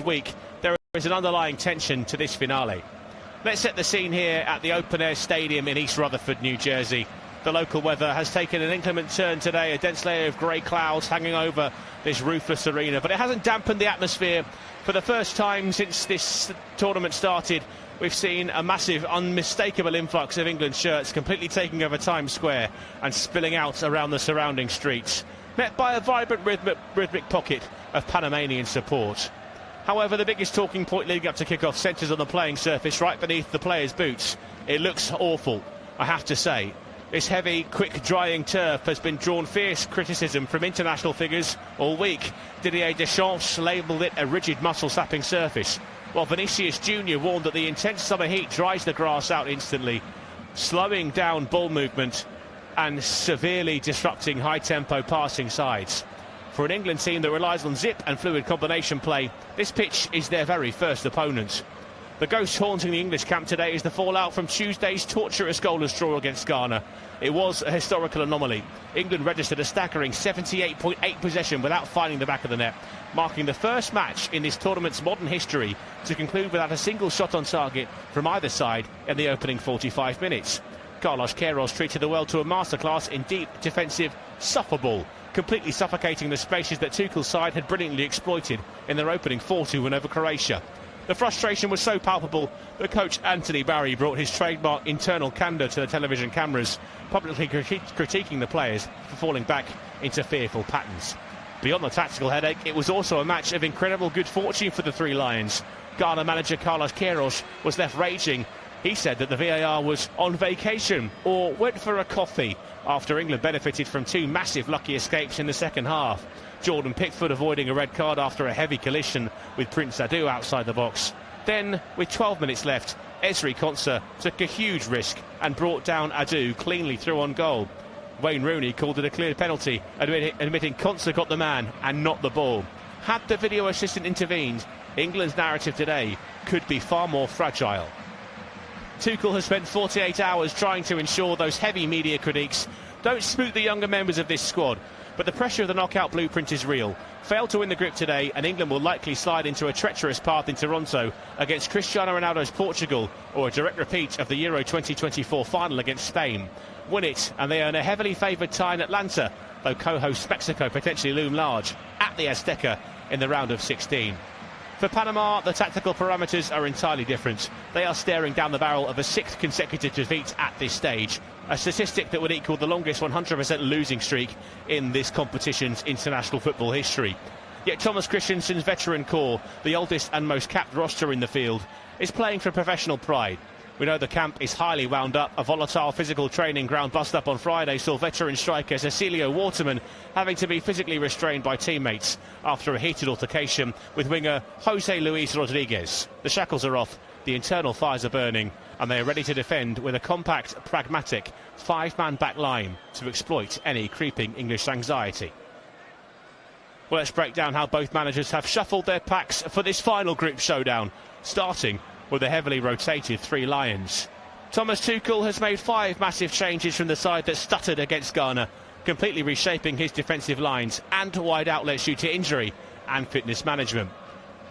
midweek, there is an underlying tension to this finale. Let's set the scene here at the open-air stadium in East Rutherford, New Jersey. The local weather has taken an inclement turn today, a dense layer of grey clouds hanging over this roofless arena, but it hasn't dampened the atmosphere. For the first time since this tournament started, we've seen a massive, unmistakable influx of England shirts completely taking over Times Square and spilling out around the surrounding streets, met by a vibrant rhythmic pocket of Panamanian support. However, the biggest talking point leading up to kick-off centres on the playing surface right beneath the players' boots. It looks awful, I have to say. This heavy, quick-drying turf has been drawn fierce criticism from international figures all week. Didier Deschamps labelled it a rigid, muscle-sapping surface, while Vinicius Jr. warned that the intense summer heat dries the grass out instantly, slowing down ball movement and severely disrupting high-tempo passing sides. For an England team that relies on zip and fluid combination play, this pitch is their very first opponent. The ghost haunting the English camp today is the fallout from Tuesday's torturous goalless draw against Ghana. It was a historical anomaly. England registered a staggering 78.8 possession without finding the back of the net, marking the first match in this tournament's modern history to conclude without a single shot on target from either side in the opening 45 minutes. Carlos Queiroz treated the world to a masterclass in deep defensive suffer ball, completely suffocating the spaces that Tuchel's side had brilliantly exploited in their opening 4-2 win over Croatia. The frustration was so palpable that coach Anthony Barry brought his trademark internal candour to the television cameras, publicly critiquing the players for falling back into fearful patterns. Beyond the tactical headache, it was also a match of incredible good fortune for the Three Lions. Ghana manager Carlos Queiroz was left raging. He said that the VAR was on vacation or went for a coffee after England benefited from two massive lucky escapes in the second half. Jordan Pickford avoiding a red card after a heavy collision with Prince Adu outside the box. Then, with 12 minutes left, Ezri Konsa took a huge risk and brought down Adu cleanly through on goal. Wayne Rooney called it a clear penalty, admitting Konsa got the man and not the ball. Had the video assistant intervened, England's narrative today could be far more fragile. Tuchel has spent 48 hours trying to ensure those heavy media critiques don't spook the younger members of this squad, but the pressure of the knockout blueprint is real. Failed to win the grip today, and England will likely slide into a treacherous path in Toronto against Cristiano Ronaldo's Portugal, or a direct repeat of the Euro 2024 final against Spain. Win it, and they earn a heavily favoured tie in Atlanta, though co-hosts Mexico potentially loom large at the Azteca in the round of 16. For Panama, the tactical parameters are entirely different. They are staring down the barrel of a sixth consecutive defeat at this stage, a statistic that would equal the longest 100% losing streak in this competition's international football history. Yet Thomas Christensen's veteran core, the oldest and most capped roster in the field, is playing for professional pride. We know the camp is highly wound up. A volatile physical training ground bust-up on Friday saw veteran striker Cecilio Waterman having to be physically restrained by teammates after a heated altercation with winger Jose Luis Rodriguez. The shackles are off, the internal fires are burning, and they are ready to defend with a compact, pragmatic, five-man back line to exploit any creeping English anxiety. Well, let's break down how both managers have shuffled their packs for this final group showdown, starting with the heavily rotated Three Lions. Thomas Tuchel has made 5 massive changes from the side that stuttered against Ghana, completely reshaping his defensive lines and wide outlets due to injury and fitness management.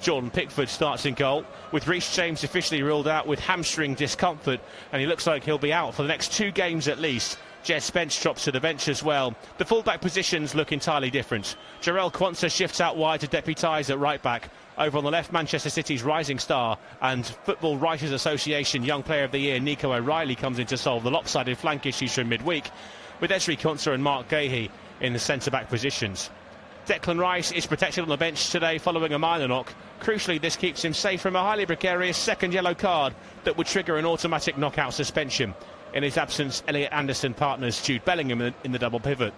Jordan Pickford starts in goal, with Reece James officially ruled out with hamstring discomfort, and he looks like he'll be out for the next 2 games at least. Jed Spence drops to the bench as well. The fullback positions look entirely different. Jarell Quansah shifts out wide to deputise at right back. Over on the left, Manchester City's rising star and Football Writers Association Young Player of the Year Nico O'Reilly comes in to solve the lopsided flank issues from midweek, with Ezri Konsa and Mark Gahey in the centre-back positions. Declan Rice is protected on the bench today following a minor knock. Crucially, this keeps him safe from a highly precarious second yellow card that would trigger an automatic knockout suspension. In his absence, Elliot Anderson partners Jude Bellingham in the double pivot.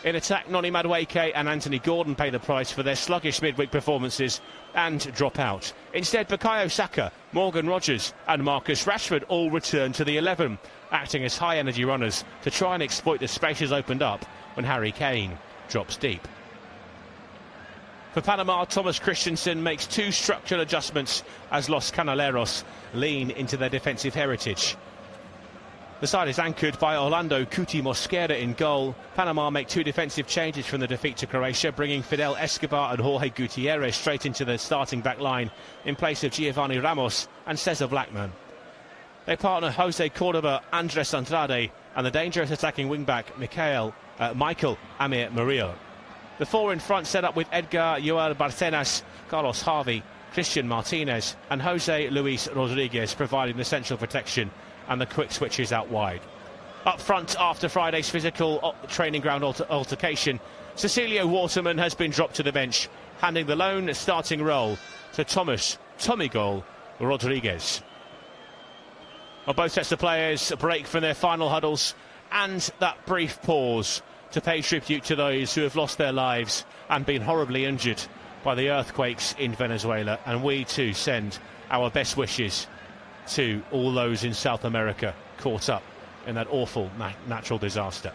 In attack, Noni Madueke and Anthony Gordon pay the price for their sluggish midweek performances and drop out. Instead, Bukayo Saka, Morgan Rogers and Marcus Rashford all return to the 11, acting as high-energy runners to try and exploit the spaces opened up when Harry Kane drops deep. For Panama, Thomas Christensen makes 2 structural adjustments as Los Canaleros lean into their defensive heritage. The side is anchored by Orlando Cuti Mosquera in goal. Panama make 2 defensive changes from the defeat to Croatia, bringing Fidel Escobar and Jorge Gutierrez straight into the starting back line in place of Giovanni Ramos and Cesar Blackman. They partner Jose Cordoba, Andres Andrade and the dangerous attacking wing-back Michael Amir Murillo. The 4 in front set up with Edgar Joel Barcenas, Carlos Harvey, Christian Martinez and Jose Luis Rodriguez providing the central protection and the quick switches out wide. Up front, after Friday's physical training ground altercation, Cecilio Waterman has been dropped to the bench, handing the lone starting role to Tommy Goal Rodriguez. Well, both sets of players break from their final huddles and that brief pause to pay tribute to those who have lost their lives and been horribly injured by the earthquakes in Venezuela. And we too send our best wishes to all those in South America caught up in that awful natural disaster.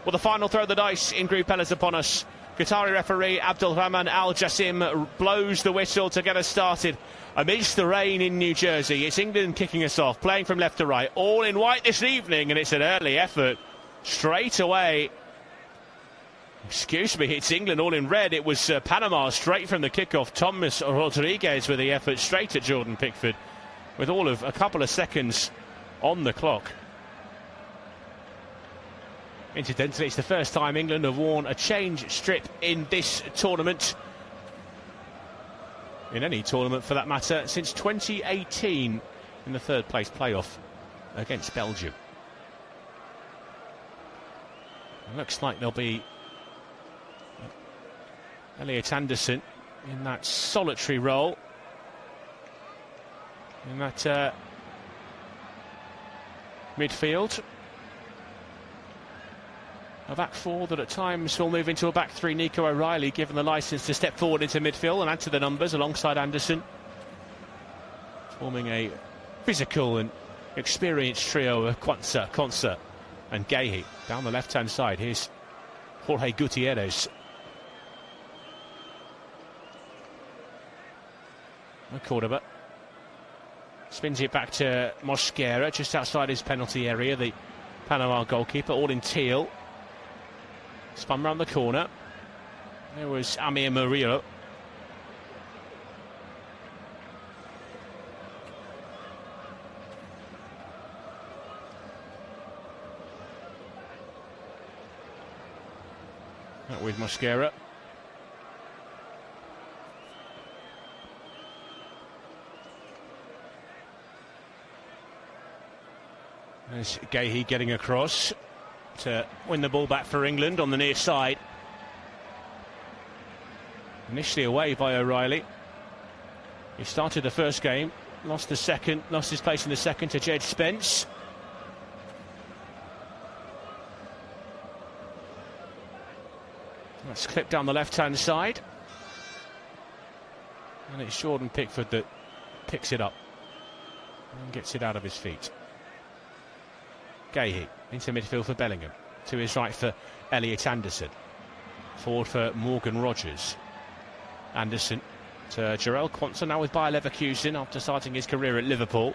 Well, the final throw of the dice in Group L is upon us. Qatari referee Abdulrahman Al Jassim blows the whistle to get us started amidst the rain in New Jersey. It's England kicking us off, playing from left to right, all in white this evening, and it's an early effort straight away. Excuse me, it's England all in red. It was Panama straight from the kickoff. Thomas Rodriguez with the effort straight at Jordan Pickford, with all of a couple of seconds on the clock. Incidentally, it's the first time England have worn a change strip in this tournament, in any tournament for that matter, since 2018 in the third place playoff against Belgium. It looks like there'll be Elliot Anderson in that solitary role, in that midfield. A back 4 that at times will move into a back 3. Nico O'Reilly given the licence to step forward into midfield and add to the numbers alongside Anderson, forming a physical and experienced trio of Konsa and Gahey. Down the left hand side, here's Jorge Gutierrez. Cordoba spins it back to Mosquera just outside his penalty area, the Panama goalkeeper, all in teal. Spun round the corner. There was Amir Murillo. With Mosquera. There's Gahey getting across to win the ball back for England on the near side. Initially away by O'Reilly. He started the first game, lost his place in the second to Jed Spence. That's clipped down the left-hand side. And it's Jordan Pickford that picks it up and gets it out of his feet. Gahey into midfield for Bellingham. To his right for Elliot Anderson. Forward for Morgan Rogers. Anderson to Jarell Quansah, now with Bayer Leverkusen after starting his career at Liverpool.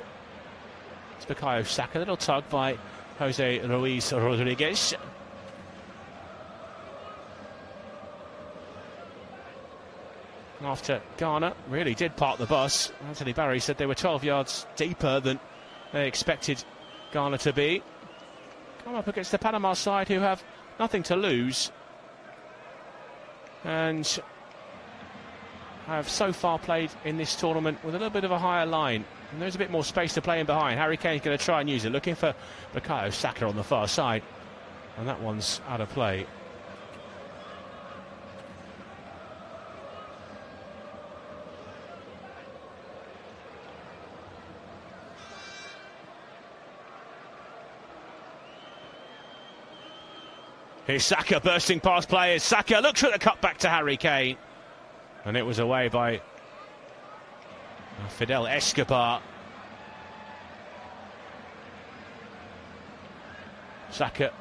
It's Bukayo Saka, a little tug by Jose Luis Rodriguez. After Ghana really did park the bus, Anthony Barry said they were 12 yards deeper than they expected Ghana to be. Come up against the Panama side who have nothing to lose and have so far played in this tournament with a little bit of a higher line, and there's a bit more space to play in behind. Harry Kane's going to try and use it, looking for Bukayo Saka on the far side, and that one's out of play. Here's Saka bursting past players. Saka looks for the cut back to Harry Kane. And it was away by Fidel Escobar. Saka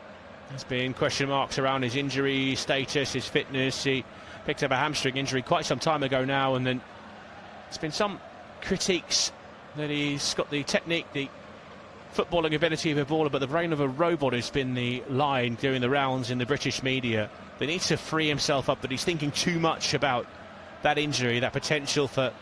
has been question marks around his injury status, his fitness. He picked up a hamstring injury quite some time ago now, and then there's been some critiques that he's got the technique, the footballing ability of a baller, but the brain of a robot has been the line doing the rounds in the British media. He needs to free himself up, but he's thinking too much about that injury, that potential for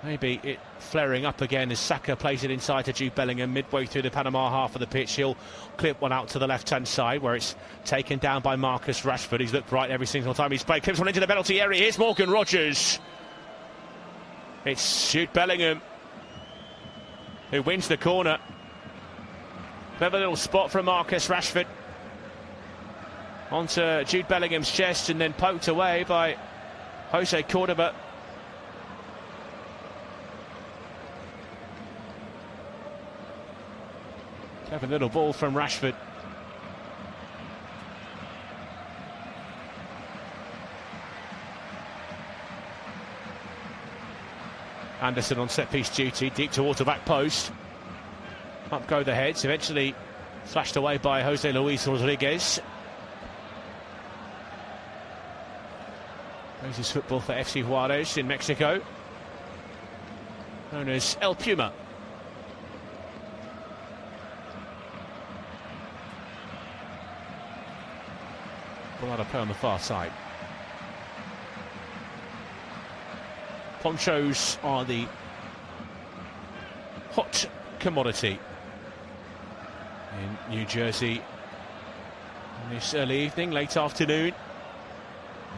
maybe it flaring up again as Saka plays it inside to Jude Bellingham midway through the Panama half of the pitch. He'll clip one out to the left-hand side where it's taken down by Marcus Rashford. He's looked right every single time he's played. Clips one into the penalty area. Here's Morgan Rogers. It's Jude Bellingham who wins the corner. Clever little spot from Marcus Rashford onto Jude Bellingham's chest and then poked away by Jose Cordoba. Clever little ball from Rashford. Anderson on set-piece duty, deep towards the back post. Up go the heads, eventually flashed away by Jose Luis Rodriguez. Plays his football for FC Juarez in Mexico, known as El Puma. Ball out of play on the far side. Ponchos are the hot commodity in New Jersey in this early evening, late afternoon.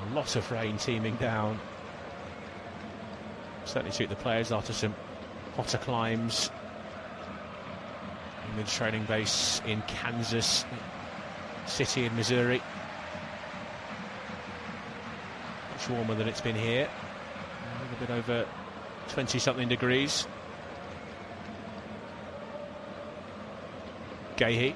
A lot of rain teeming down. Certainly suit the players after some hotter climbs. England's training base in Kansas City in Missouri. Much warmer than it's been here. A little bit over 20-something degrees. Gahey.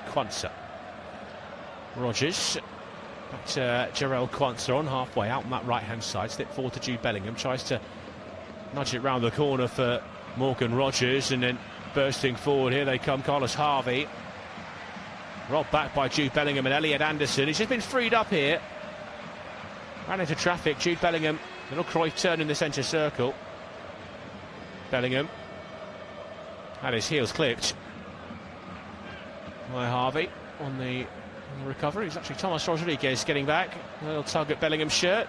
Quansah. Rogers. Back to Jarell Quansah on halfway out on that right-hand side. Slip forward to Jude Bellingham. Tries to nudge it round the corner for Morgan Rogers. And then bursting forward, here they come, Carlos Harvey. Robbed back by Jude Bellingham and Elliot Anderson. He's just been freed up here. Ran into traffic. Jude Bellingham. Little Cruyff turn in the centre circle. Bellingham had his heels clipped by Harvey on the recovery. It's actually Thomas Rodriguez getting back. A little tug at Bellingham's shirt.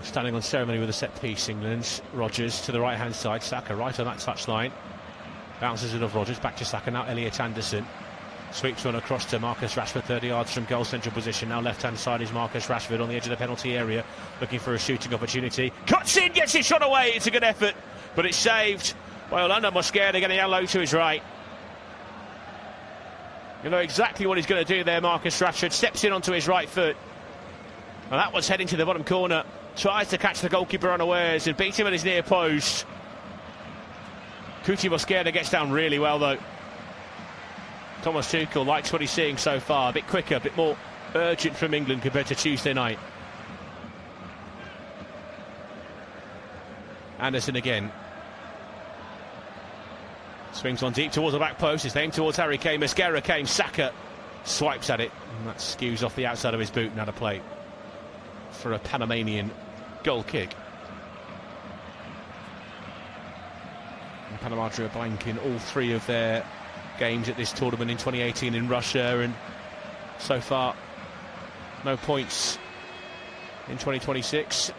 Standing on ceremony with a set piece, England. Rogers to the right hand side. Saka right on that touchline. Bounces it off Rogers. Back to Saka now. Elliot Anderson. Sweeps one across to Marcus Rashford, 30 yards from goal central position. Now left-hand side is Marcus Rashford on the edge of the penalty area, looking for a shooting opportunity. Cuts in, gets his shot away. It's a good effort, but it's saved by Orlando Mosquera, getting a yellow to his right. You know exactly what he's going to do there, Marcus Rashford. Steps in onto his right foot. And that was heading to the bottom corner. Tries to catch the goalkeeper unawares and beat him at his near post. Cuti Mosquera gets down really well, though. Thomas Tuchel likes what he's seeing so far. A bit quicker, a bit more urgent from England compared to Tuesday night. Anderson again. Swings on deep towards the back post. It's aimed towards Harry Kane. Mosquera came. Saka swipes at it. And that skews off the outside of his boot. Now to play for a Panamanian goal kick. And Panama drew a blank in all three of their games at this tournament in 2018 in Russia, and so far no points in 2026.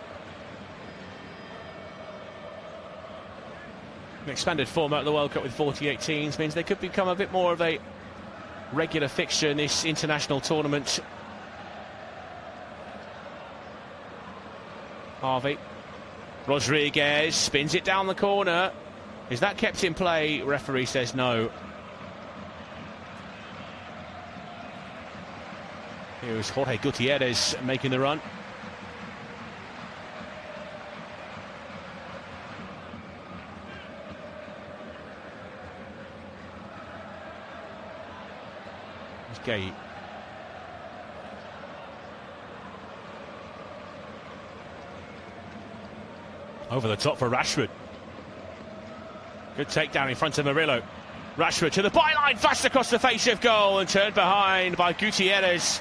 An expanded format of the World Cup with 48 teams means they could become a bit more of a regular fixture in this international tournament. Harvey. Rodriguez spins it down the corner. Is that kept in play? Referee says no. Here's Jorge Gutierrez making the run. Here's Gay. Over the top for Rashford. Good takedown in front of Murillo. Rashford to the byline, flashed across the face of goal and turned behind by Gutierrez.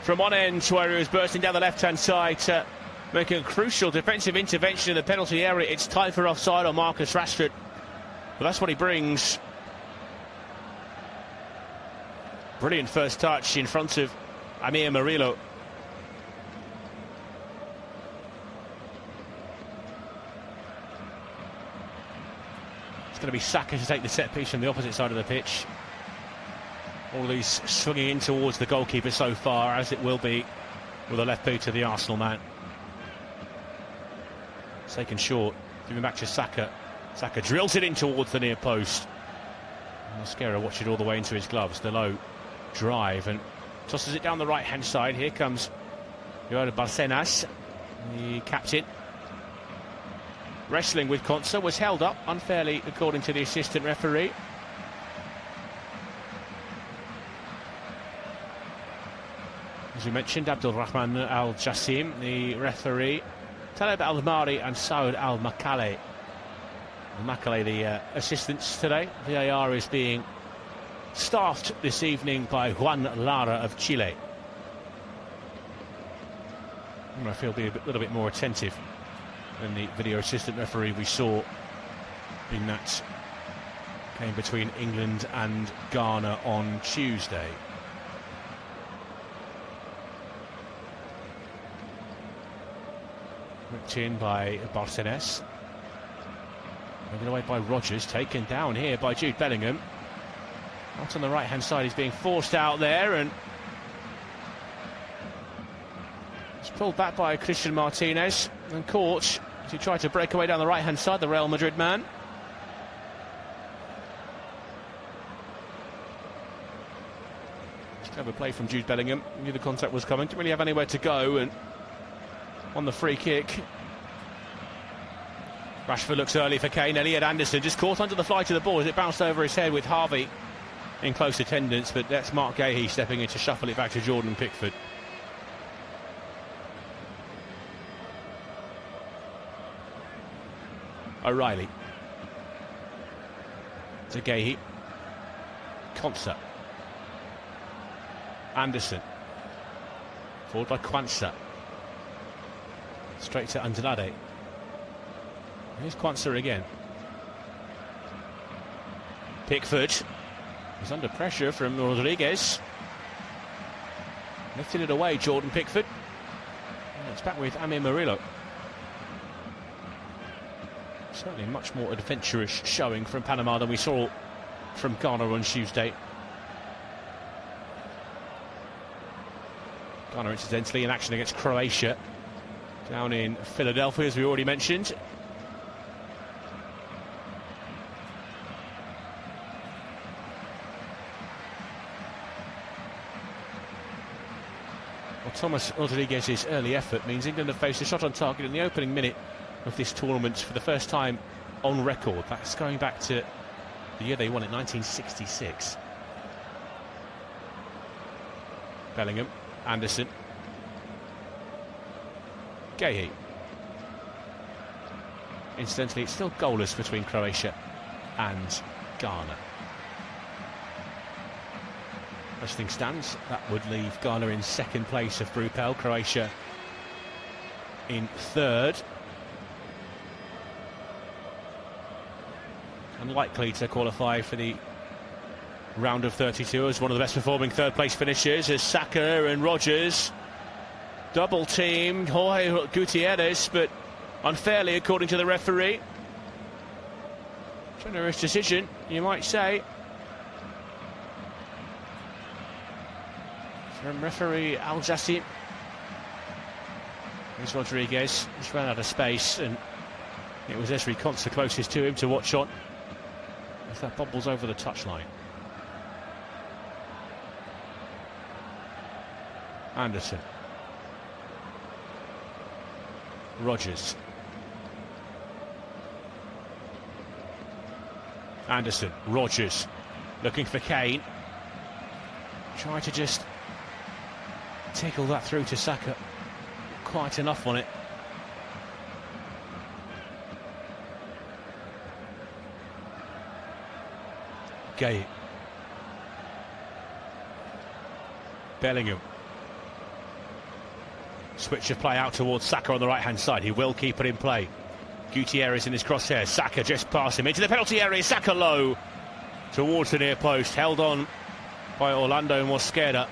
From one end where he was bursting down the left-hand side to make a crucial defensive intervention in the penalty area. It's tied for offside on Marcus Rashford. But that's what he brings. Brilliant first touch in front of Amir Murillo. It's going to be Saka to take the set piece from the opposite side of the pitch. All these swinging in towards the goalkeeper so far, as it will be with a left boot to the Arsenal man. Taken short, giving back to Saka. Saka drills it in towards the near post. Mosquera watched it all the way into his gloves. The low drive and tosses it down the right hand side. Here comes Joao Barcenas, the captain. Wrestling with Konsa, was held up unfairly according to the assistant referee. As we mentioned, Abdulrahman Al Jassim, the referee. Taleb Al Mari and Saud Al Makale. Makale, the assistants today. VAR is being staffed this evening by Juan Lara of Chile. I feel be a little bit more attentive than the video assistant referee we saw in that game between England and Ghana on Tuesday. Ripped in by Barcenas. Moving away by Rodgers, taken down here by Jude Bellingham. Out on the right hand side, he's being forced out there and it's pulled back by Christian Martinez and caught as he tried to break away down the right hand side, the Real Madrid man. Clever play from Jude Bellingham. Knew the contact was coming, didn't really have anywhere to go, and on the free kick Rashford looks early for Kane. Elliot Anderson just caught under the flight of the ball as it bounced over his head with Harvey in close attendance, but that's Mark Gahey stepping in to shuffle it back to Jordan Pickford. O'Reilly to Gahey. Konsa. Anderson. Forward by Kwanzaa. Straight to Andrade. Here's Kwanzaa again. Pickford is under pressure from Rodriguez. Lifted it away, Jordan Pickford. And it's back with Amir Murillo. Certainly much more adventurous showing from Panama than we saw from Ghana on Tuesday. Ghana, incidentally, in action against Croatia down in Philadelphia, as we already mentioned. Well, Thomas Rodriguez's early effort means England have faced a shot on target in the opening minute of this tournament for the first time on record. That's going back to the year they won it, 1966. Bellingham, Anderson, Gahey. Incidentally, it's still goalless between Croatia and Ghana. As things stands, that would leave Ghana in second place of Group L, Croatia in third. Unlikely to qualify for the round of 32 as one of the best performing third place finishers as Saka and Rodgers double teamed Jorge Gutierrez, but unfairly according to the referee. Generous decision, you might say, from referee Al Jassim. Here's Rodriguez, just ran out of space, and it was Ezri Konsa closest to him to watch on as that bobbles over the touchline. Anderson. Rodgers. Anderson, Rodgers, looking for Kane. Try to just tickle that through to Saka. Quite enough on it. Gay. Bellingham. Switch of play out towards Saka on the right-hand side. He will keep it in play. Gutierrez in his crosshairs. Saka just past him into the penalty area. Saka low towards the near post. Held on by Orlando Mosquera.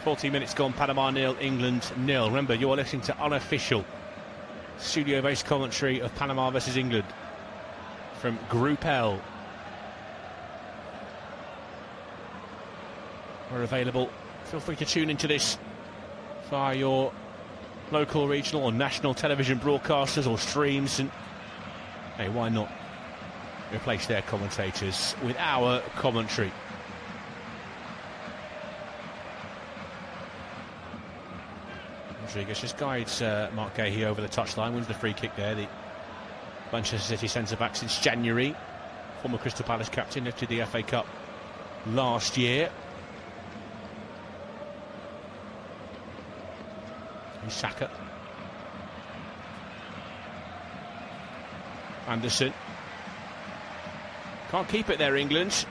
40 minutes gone. Panama 0, England 0. Remember, you are listening to Unofficial, studio-based commentary of Panama versus England from Group L. We're available. Feel free to tune into this via your local, regional or national television broadcasters or streams, and hey, why not replace their commentators with our commentary? Rodriguez just guides Mark Gahey over the touchline, wins the free kick there. The Manchester City centre-back since January, former Crystal Palace captain, lifted the FA Cup last year. Saka. Anderson. Can't keep it there, England.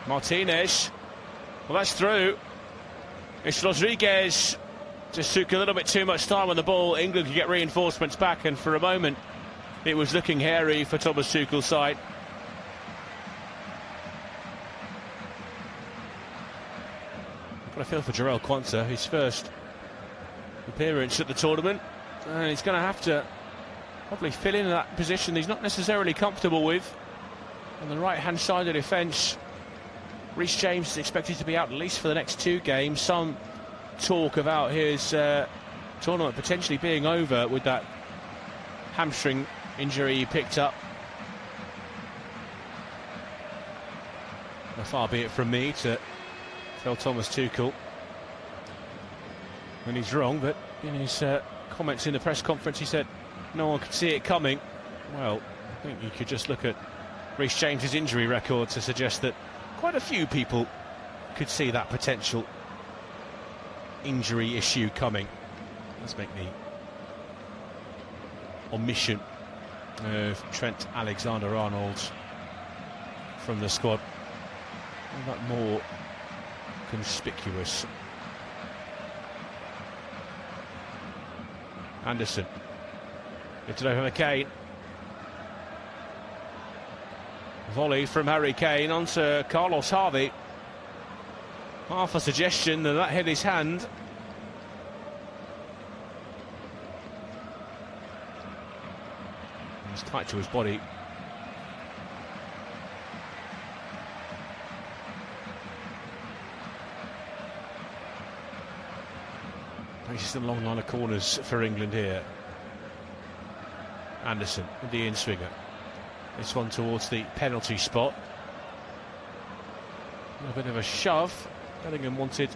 Martinez. Well, that's through. It's Rodriguez. Just took a little bit too much time on the ball. England could get reinforcements back, and for a moment it was looking hairy for Thomas Tuchel's side. But I feel for Jarell Quansah, his first appearance at the tournament, and he's going to have to probably fill in that position he's not necessarily comfortable with. On the right-hand side of the defence, Reece James is expected to be out at least for the next 2 games. Some talk about his tournament potentially being over with that hamstring injury he picked up. Far be it from me to tell Thomas Tuchel when he's wrong, but in his comments in the press conference he said no one could see it coming. Well, I think you could just look at Reece James's injury record to suggest that quite a few people could see that potential injury issue coming. Let's make the omission of Trent Alexander-Arnold from the squad a lot more conspicuous. Anderson. It's over McCain. Volley from Harry Kane onto Carlos Harvey. Half a suggestion that hit his hand. He's tight to his body. Just a long line of corners for England here. Anderson with the in-swinger. This one towards the penalty spot. A bit of a shove. Bellingham wanted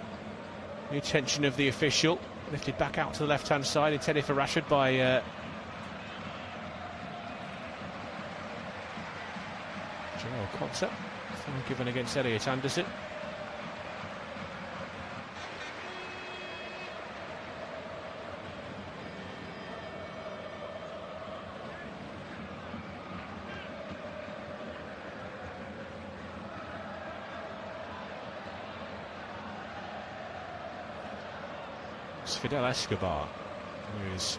the attention of the official. Lifted back out to the left-hand side, intended for Rashford by Jarell Quansah. Given against Elliot Anderson. Fidel Escobar, who is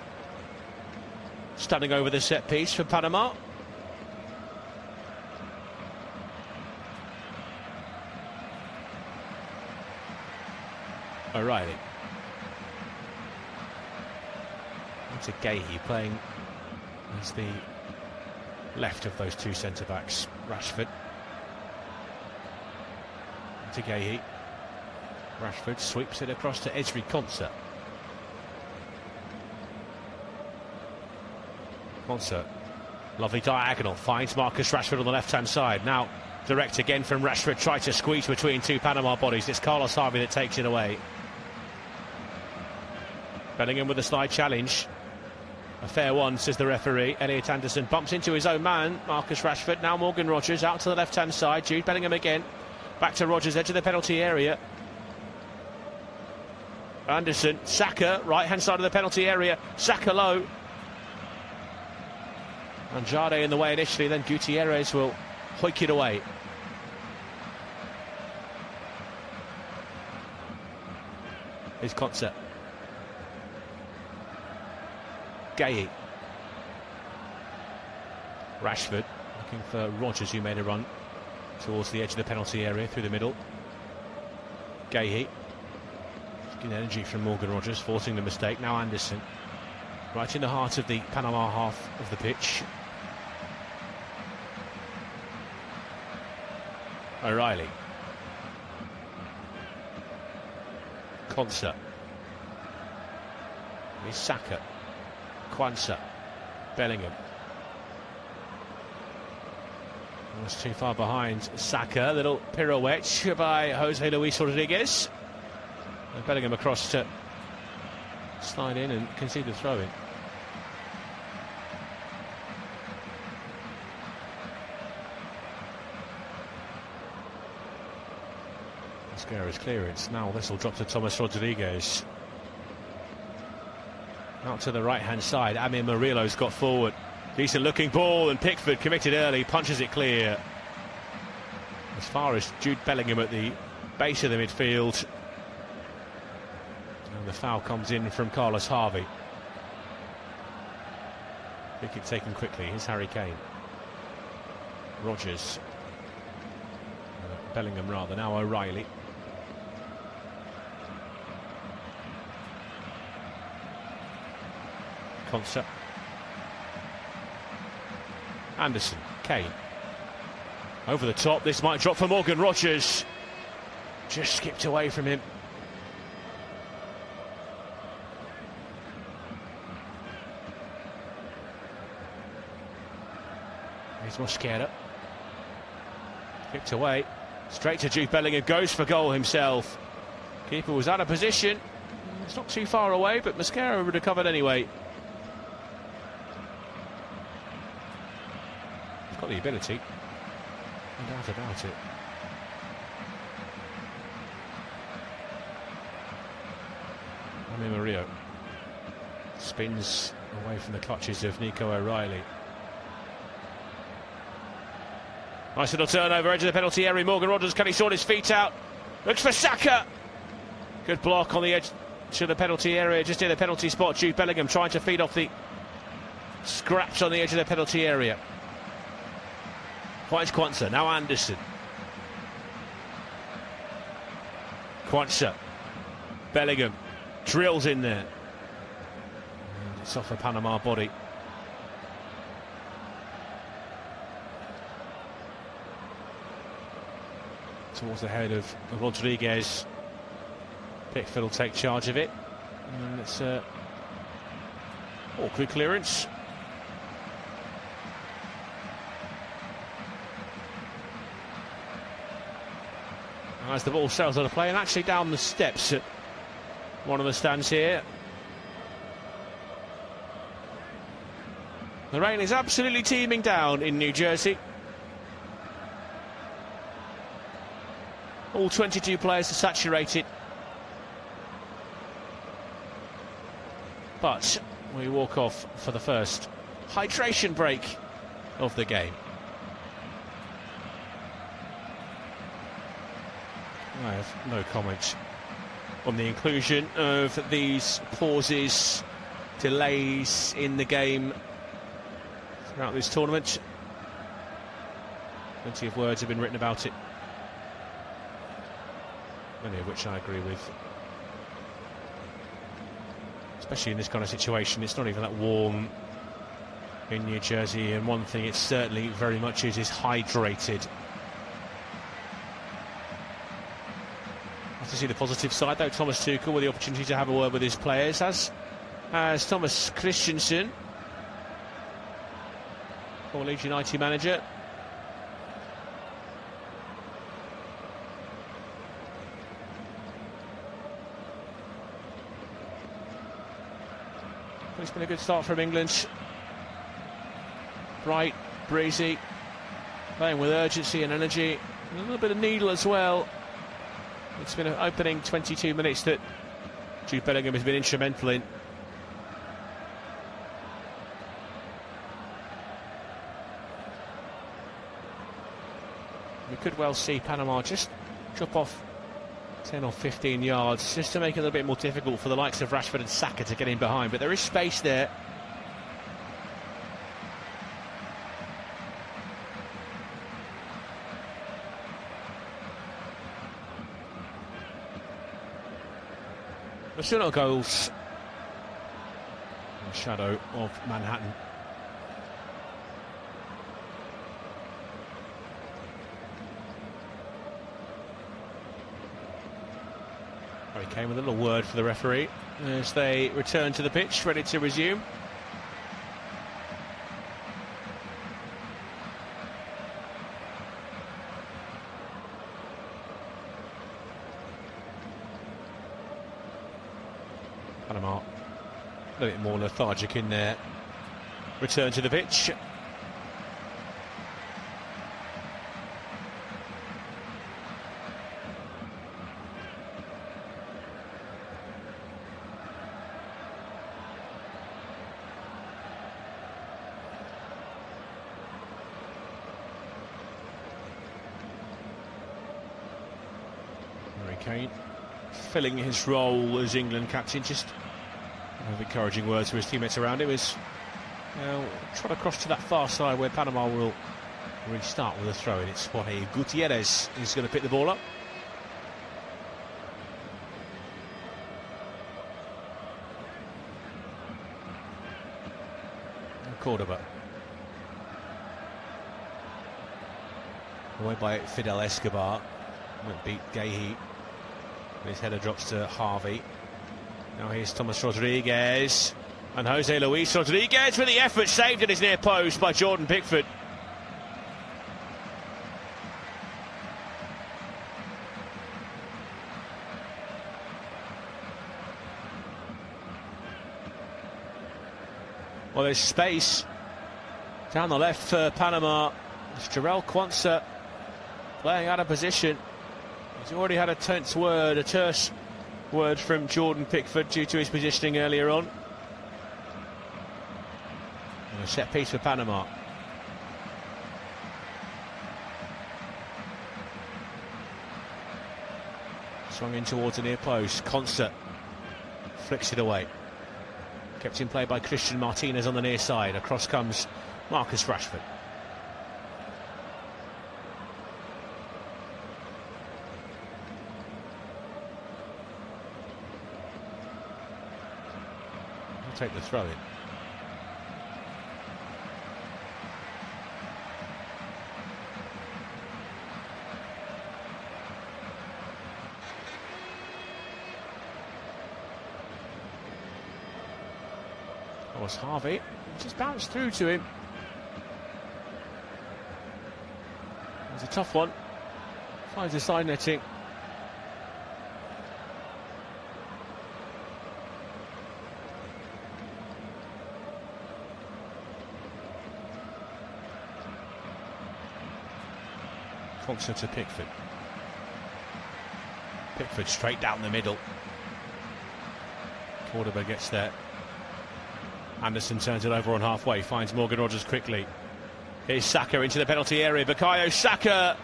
standing over the set piece for Panama. O'Reilly. Into Gahey playing as the left of those 2 centre-backs. Rashford. Into Gahey. Rashford sweeps it across to Ezri Konsa. Konsa, lovely diagonal, finds Marcus Rashford on the left-hand side. Now direct again from Rashford, try to squeeze between 2 Panama bodies. It's Carlos Harvey that takes it away. Bellingham with a slide challenge. A fair one, says the referee. Elliot Anderson bumps into his own man, Marcus Rashford. Now Morgan Rogers out to the left-hand side. Jude Bellingham again. Back to Rogers, edge of the penalty area. Anderson, Saka, right-hand side of the penalty area. Saka low. Andrade in the way initially, then Gutierrez will hoik it away. Here's Konsa. Gay. Rashford looking for Rodgers, who made a run towards the edge of the penalty area through the middle. Gay. Getting energy from Morgan Rodgers, forcing the mistake. Now Anderson. Right in the heart of the Panama half of the pitch. O'Reilly. Konsa. Here's Saka. Quansah. Bellingham. Almost too far behind Saka. Little pirouette by Jose Luis Rodriguez. And Bellingham across to slide in and concede the throw-in. Mascara's clearance. Now this will drop to Thomas Rodriguez. Out to the right-hand side. Amir Murillo's got forward. Decent looking ball, and Pickford committed early, punches it clear. As far as Jude Bellingham at the base of the midfield. And the foul comes in from Carlos Harvey. Free kick taken quickly. Here's Harry Kane. Rodgers. Bellingham rather, now O'Reilly. Konsa. Anderson. Kane. Over the top, this might drop for Morgan Rodgers. Just skipped away from him. Here's Mosquera. Skipped away. Straight to Jude Bellingham, goes for goal himself. Keeper was out of position. It's not too far away, but Mosquera recovered anyway. He's got the ability. No doubt about it. Amir Murillo spins away from the clutches of Nico O'Reilly. Nice little turnover, edge of the penalty area. Morgan Rodgers, can he sort his feet out? Looks for Saka. Good block on the edge to the penalty area, just near the penalty spot. Jude Bellingham trying to feed off the scraps on the edge of the penalty area. Finds Quansah, now Anderson. Quansah. Bellingham drills in there. And it's off a Panama body. Towards the head of Rodriguez. Pickford will take charge of it. And it's awkward clearance. As the ball sails on the play, and actually down the steps at one of the stands here. The rain is absolutely teeming down in New Jersey. All 22 players are saturated. But we walk off for the first hydration break of the game. I have no comment on the inclusion of these pauses, delays in the game throughout this tournament. Plenty of words have been written about it, many of which I agree with. Especially in this kind of situation, it's not even that warm in New Jersey, and one thing it certainly very much is hydrated. To see the positive side though, Thomas Tuchel with the opportunity to have a word with his players, as Thomas Christensen, former Leeds United manager. It's been a good start from England. Bright, breezy, playing with urgency and energy, and a little bit of needle as well. It's been an opening 22 minutes that Jude Bellingham has been instrumental in. could well see Panama just drop off 10 or 15 yards just to make it a little bit more difficult for the likes of Rashford and Saka to get in behind, but there is space there. There's still no goals in the shadow of Manhattan. Harry Kane with a little word for the referee as they return to the pitch, ready to resume. Panama a little bit more lethargic in their return to the pitch. Harry Kane filling his role as England captain, just encouraging words to his teammates around him as trot across to that far side where Panama will restart with a throw in. It's Jorge Gutierrez who's going to pick the ball up. And Cordoba. Away by Fidel Escobar. Won't beat Gahey. His header drops to Harvey. Now here's Thomas Rodriguez. And Jose Luis Rodriguez with the effort, saved at his near post by Jordan Pickford. Well, there's space down the left for Panama. It's Jarrell Quansah playing out of position. He's already had a terse word from Jordan Pickford due to his positioning earlier on. And a set piece for Panama. Swung in towards the near post. Quansah flicks it away. Kept in play by Christian Martinez on the near side. Across comes Marcus Rashford. Take the throw in. That was Harvey. Just bounced through to him. It was a tough one. Finds the side netting. Quansah to Pickford. Pickford straight down the middle. Cordoba gets there. Anderson turns it over on halfway, finds Morgan Rogers quickly. Here's Saka into the penalty area. Bukayo Saka.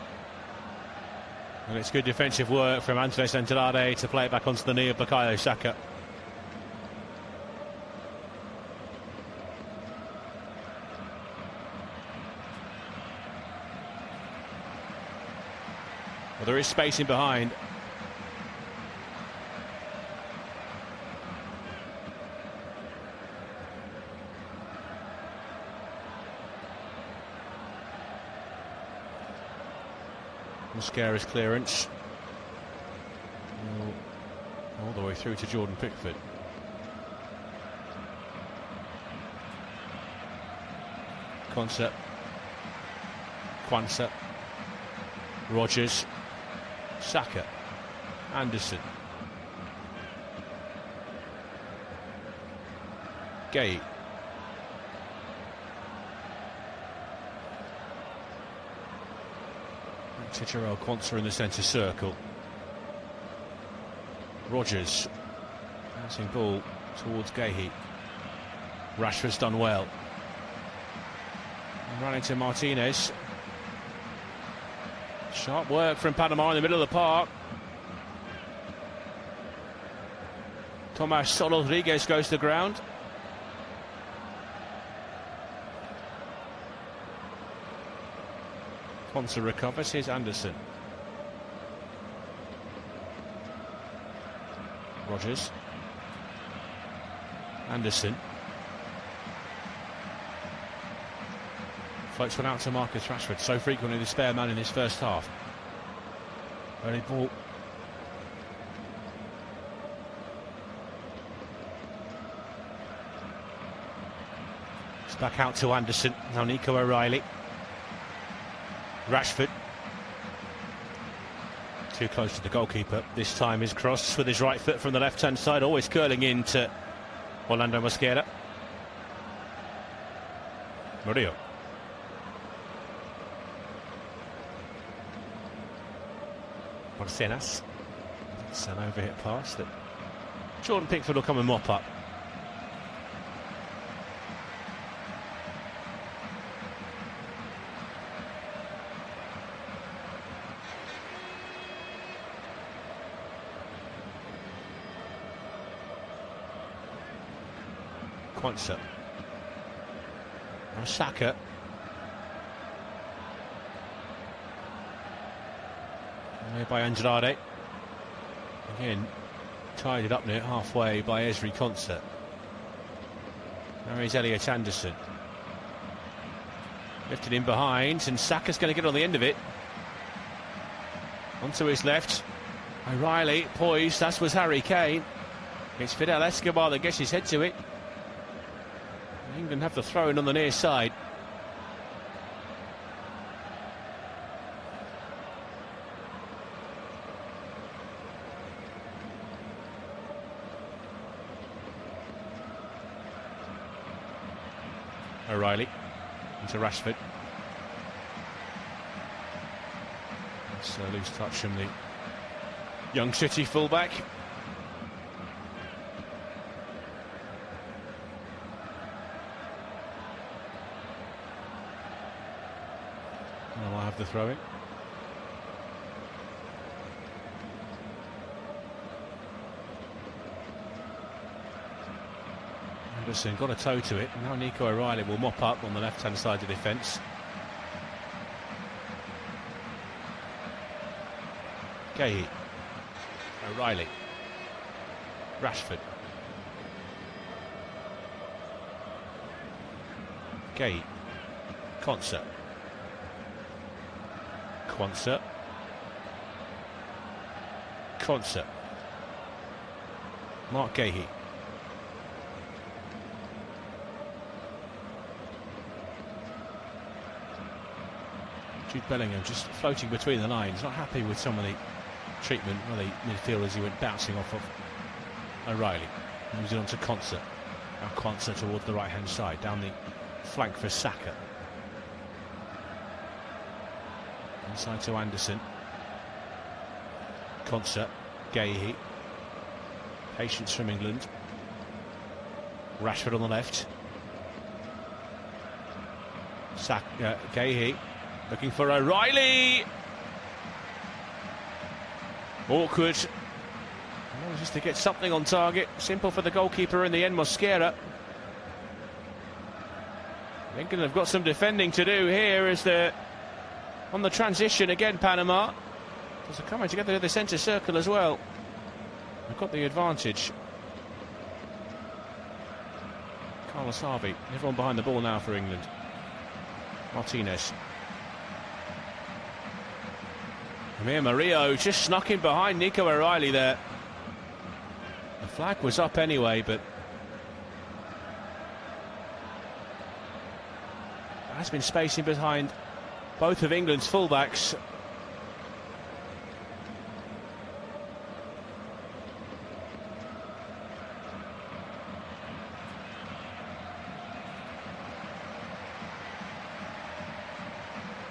And it's good defensive work from Andres Andrade to play it back onto the knee of Bukayo Saka. Well, there is space in behind. Mosquera's clearance. All the way through to Jordan Pickford. Quansah. Rogers. Saka. Anderson. Gay. Jarrell Quansah in the centre circle. Rogers. Passing ball towards Gahey. Rashford's done well. Run into Martinez. Sharp work from Panama in the middle of the park. Tomas Rodriguez goes to the ground. Ponce recovers. Here's Anderson. Rogers. Anderson. Floats one out to Marcus Rashford. So frequently the spare man in his first half. Early ball. It's back out to Anderson. Now Nico O'Reilly. Rashford. Too close to the goalkeeper. This time his cross with his right foot from the left-hand side, always curling into Orlando Mosquera. Murillo. Barcenas. It's an overhit pass that Jordan Pickford will come and mop up. Quansah. Now Saka. Away by Andrade. Again, tied it up near halfway by Ezri Quansah. Now here's Elliot Anderson. Lifted in behind, and Saka's going to get on the end of it. Onto his left. O'Reilly poised, that was Harry Kane. It's Fidel Escobar that gets his head to it. England have the throw in on the near side. O'Reilly into Rashford. It's a loose touch from the young City fullback. The throw-in. Anderson got a toe to it. Now Nico O'Reilly will mop up on the left-hand side of the defence. Gay. O'Reilly. Rashford. Gay. Quansah. Quansah. Mark Gahey. Jude Bellingham just floating between the lines, not happy with some of the treatment of the midfielders he went bouncing off of. O'Reilly moves it on to Quansah. Now Quansah towards the right hand side, down the flank for Saka. Inside to Anderson. Quansah. Gahey. Patience from England. Rashford on the left. Gahey looking for O'Reilly. Awkward. Just to get something on target. Simple for the goalkeeper in the end, Mosquera. England have got some defending to do here as they're on the transition again. Panama. They're coming together to the centre circle as well. They've got the advantage. Carlos Harvey, everyone behind the ball now for England. Martinez. Amir Murillo just snuck in behind Nico O'Reilly there. The flag was up anyway, but there has been spacing behind both of England's fullbacks.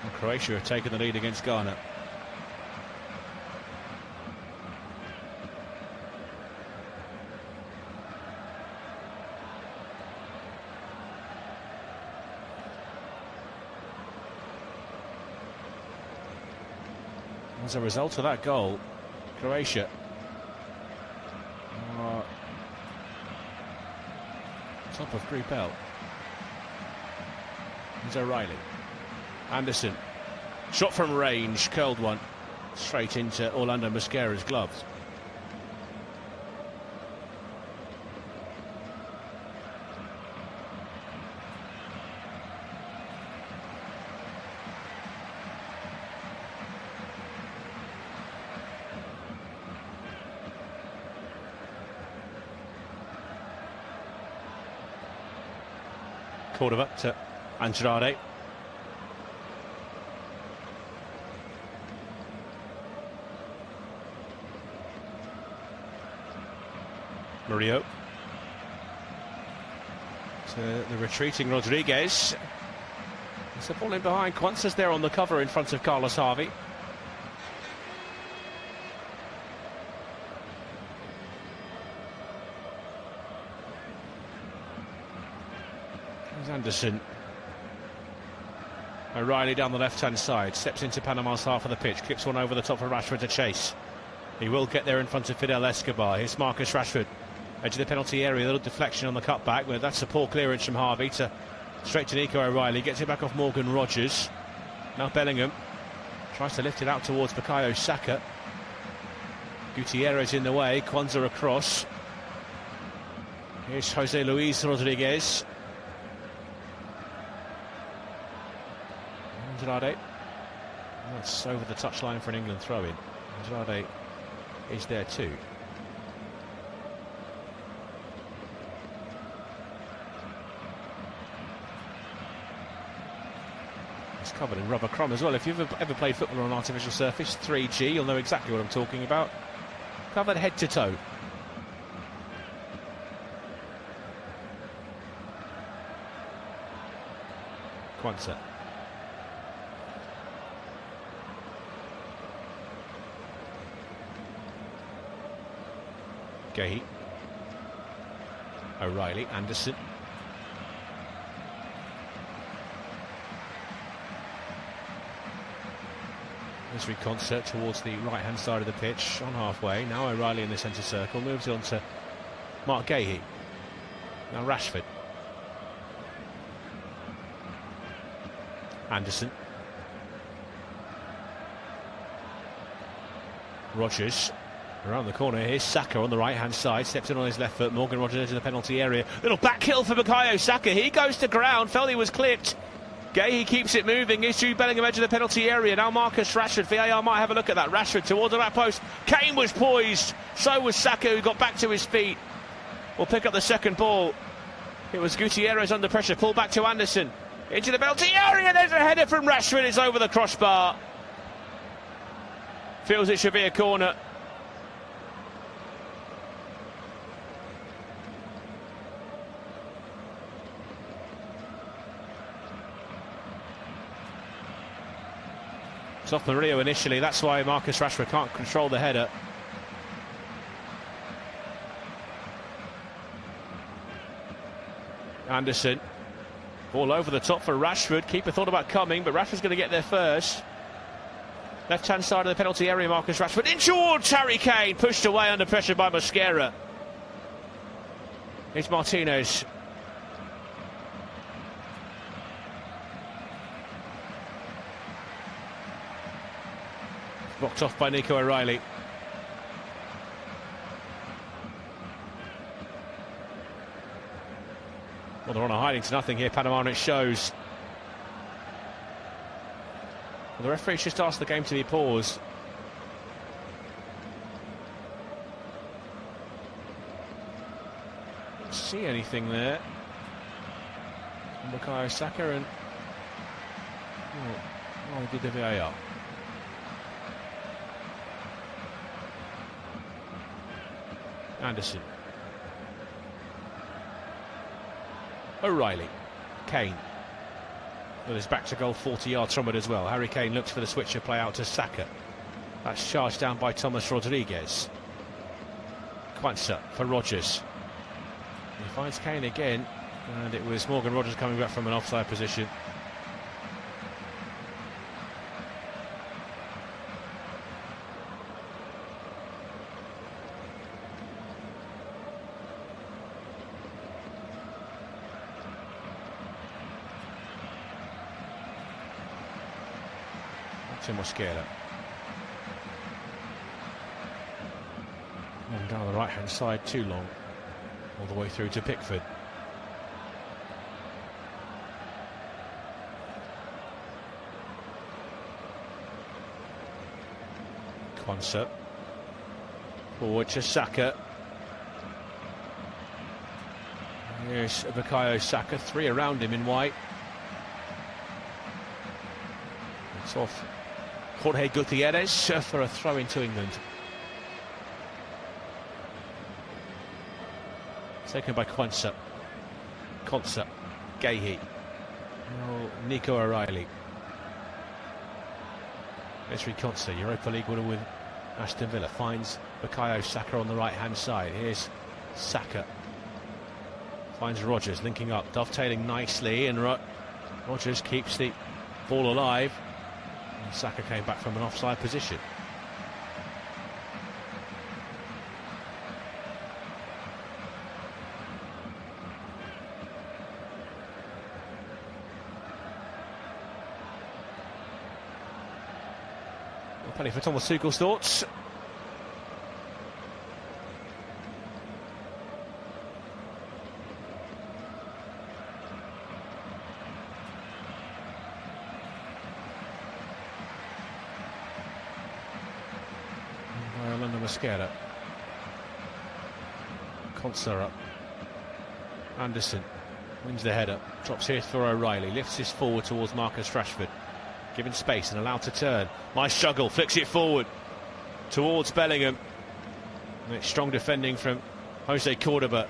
And Croatia have taken the lead against Ghana. As a result of that goal, Croatia are top of Group L. Here's O'Reilly. Anderson. Shot from range, curled one. Straight into Orlando Mosquera's gloves. Cordova to Andrade. Murillo to the retreating Rodriguez. It's a ball in behind. Quanza's there on the cover in front of Carlos Harvey. There's Anderson. O'Reilly down the left-hand side, steps into Panama's half of the pitch, clips one over the top for Rashford to chase. He will get there in front of Fidel Escobar. Here's Marcus Rashford. Edge of the penalty area, a little deflection on the cutback, but that's a poor clearance from Harvey to straight to Nico O'Reilly. Gets it back off Morgan Rogers. Now Bellingham tries to lift it out towards Bukayo Saka. Gutierrez in the way, Quanza across. Here's Jose Luis Rodriguez. Andrade. That's over the touchline for an England throw-in. Andrade is there too. It's covered in rubber crumb as well. If you've ever played football on an artificial surface, 3G, you'll know exactly what I'm talking about. Covered head to toe. Quanza. Gahey. O'Reilly, Anderson. Misery concert towards the right-hand side of the pitch, on halfway. Now O'Reilly in the centre circle, moves on to Mark Gahey. Now Rashford. Anderson. Rogers. Around the corner, here's Saka on the right-hand side, steps in on his left foot. Morgan Rogers into the penalty area. Little back heel for Bukayo Saka. He goes to ground, felt he was clipped. Gahey keeps it moving. Here's Jude Bellingham, edge of the penalty area. Now Marcus Rashford. VAR might have a look at that. Rashford towards the back post. Kane was poised. So was Saka, who got back to his feet. Will pick up the second ball. It was Gutierrez under pressure. Pull back to Anderson. Into the penalty area. There's a header from Rashford. It's over the crossbar. Feels it should be a corner. It's off Murillo initially. That's why Marcus Rashford can't control the header. Anderson. Ball over the top for Rashford. Keeper thought about coming, but Rashford's going to get there first. Left-hand side of the penalty area, Marcus Rashford in towards Harry Kane. Pushed away under pressure by Mosquera. It's Martinez. Blocked off by Nico O'Reilly. Well, they're on a hiding to nothing here, Panama, and it shows. Well, the referee's just asked the game to be paused. Don't see anything there. Bukayo Saka and... Oh, did the VAR. Anderson. O'Reilly. Kane. With his back to goal 40 yards from it as well. Harry Kane looks for the switcher play out to Saka. That's charged down by Thomas Rodriguez. Quanza for Rogers. He finds Kane again, and it was Morgan Rogers coming back from an offside position. to Mosquera. And down the right-hand side too long. All the way through to Pickford. Quansah. Forward to Saka. Here's Bukayo Saka, 3 around him in white. It's off Jorge Gutierrez for a throw into England. Taken by Quansah. Quansah. Gahey. Oh, Nico O'Reilly. Esri Quansah, Europa League winner with Aston Villa, finds Bukayo Saka on the right-hand side. Here's Saka. Finds Rodgers, linking up, dovetailing nicely, and Rodgers keeps the ball alive. And Saka came back from an offside position. Penny for Thomas Tuchel's thoughts. Orlando Mosquera. Quansah up. Anderson wins the header. Drops here for O'Reilly. Lifts this forward towards Marcus Rashford. Given space and allowed to turn. Nice struggle, flicks it forward towards Bellingham. And it's strong defending from Jose Cordoba.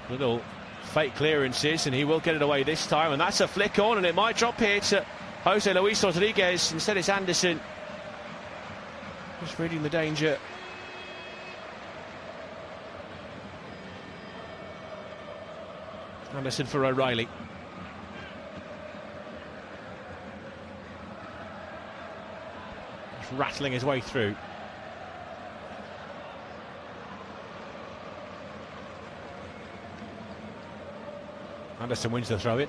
Little fake clearances, and he will get it away this time. And that's a flick on, and it might drop here to Jose Luis Rodriguez. Instead it's Anderson. Just reading the danger. Anderson for O'Reilly. Rattling his way through. Anderson wins the throw-in.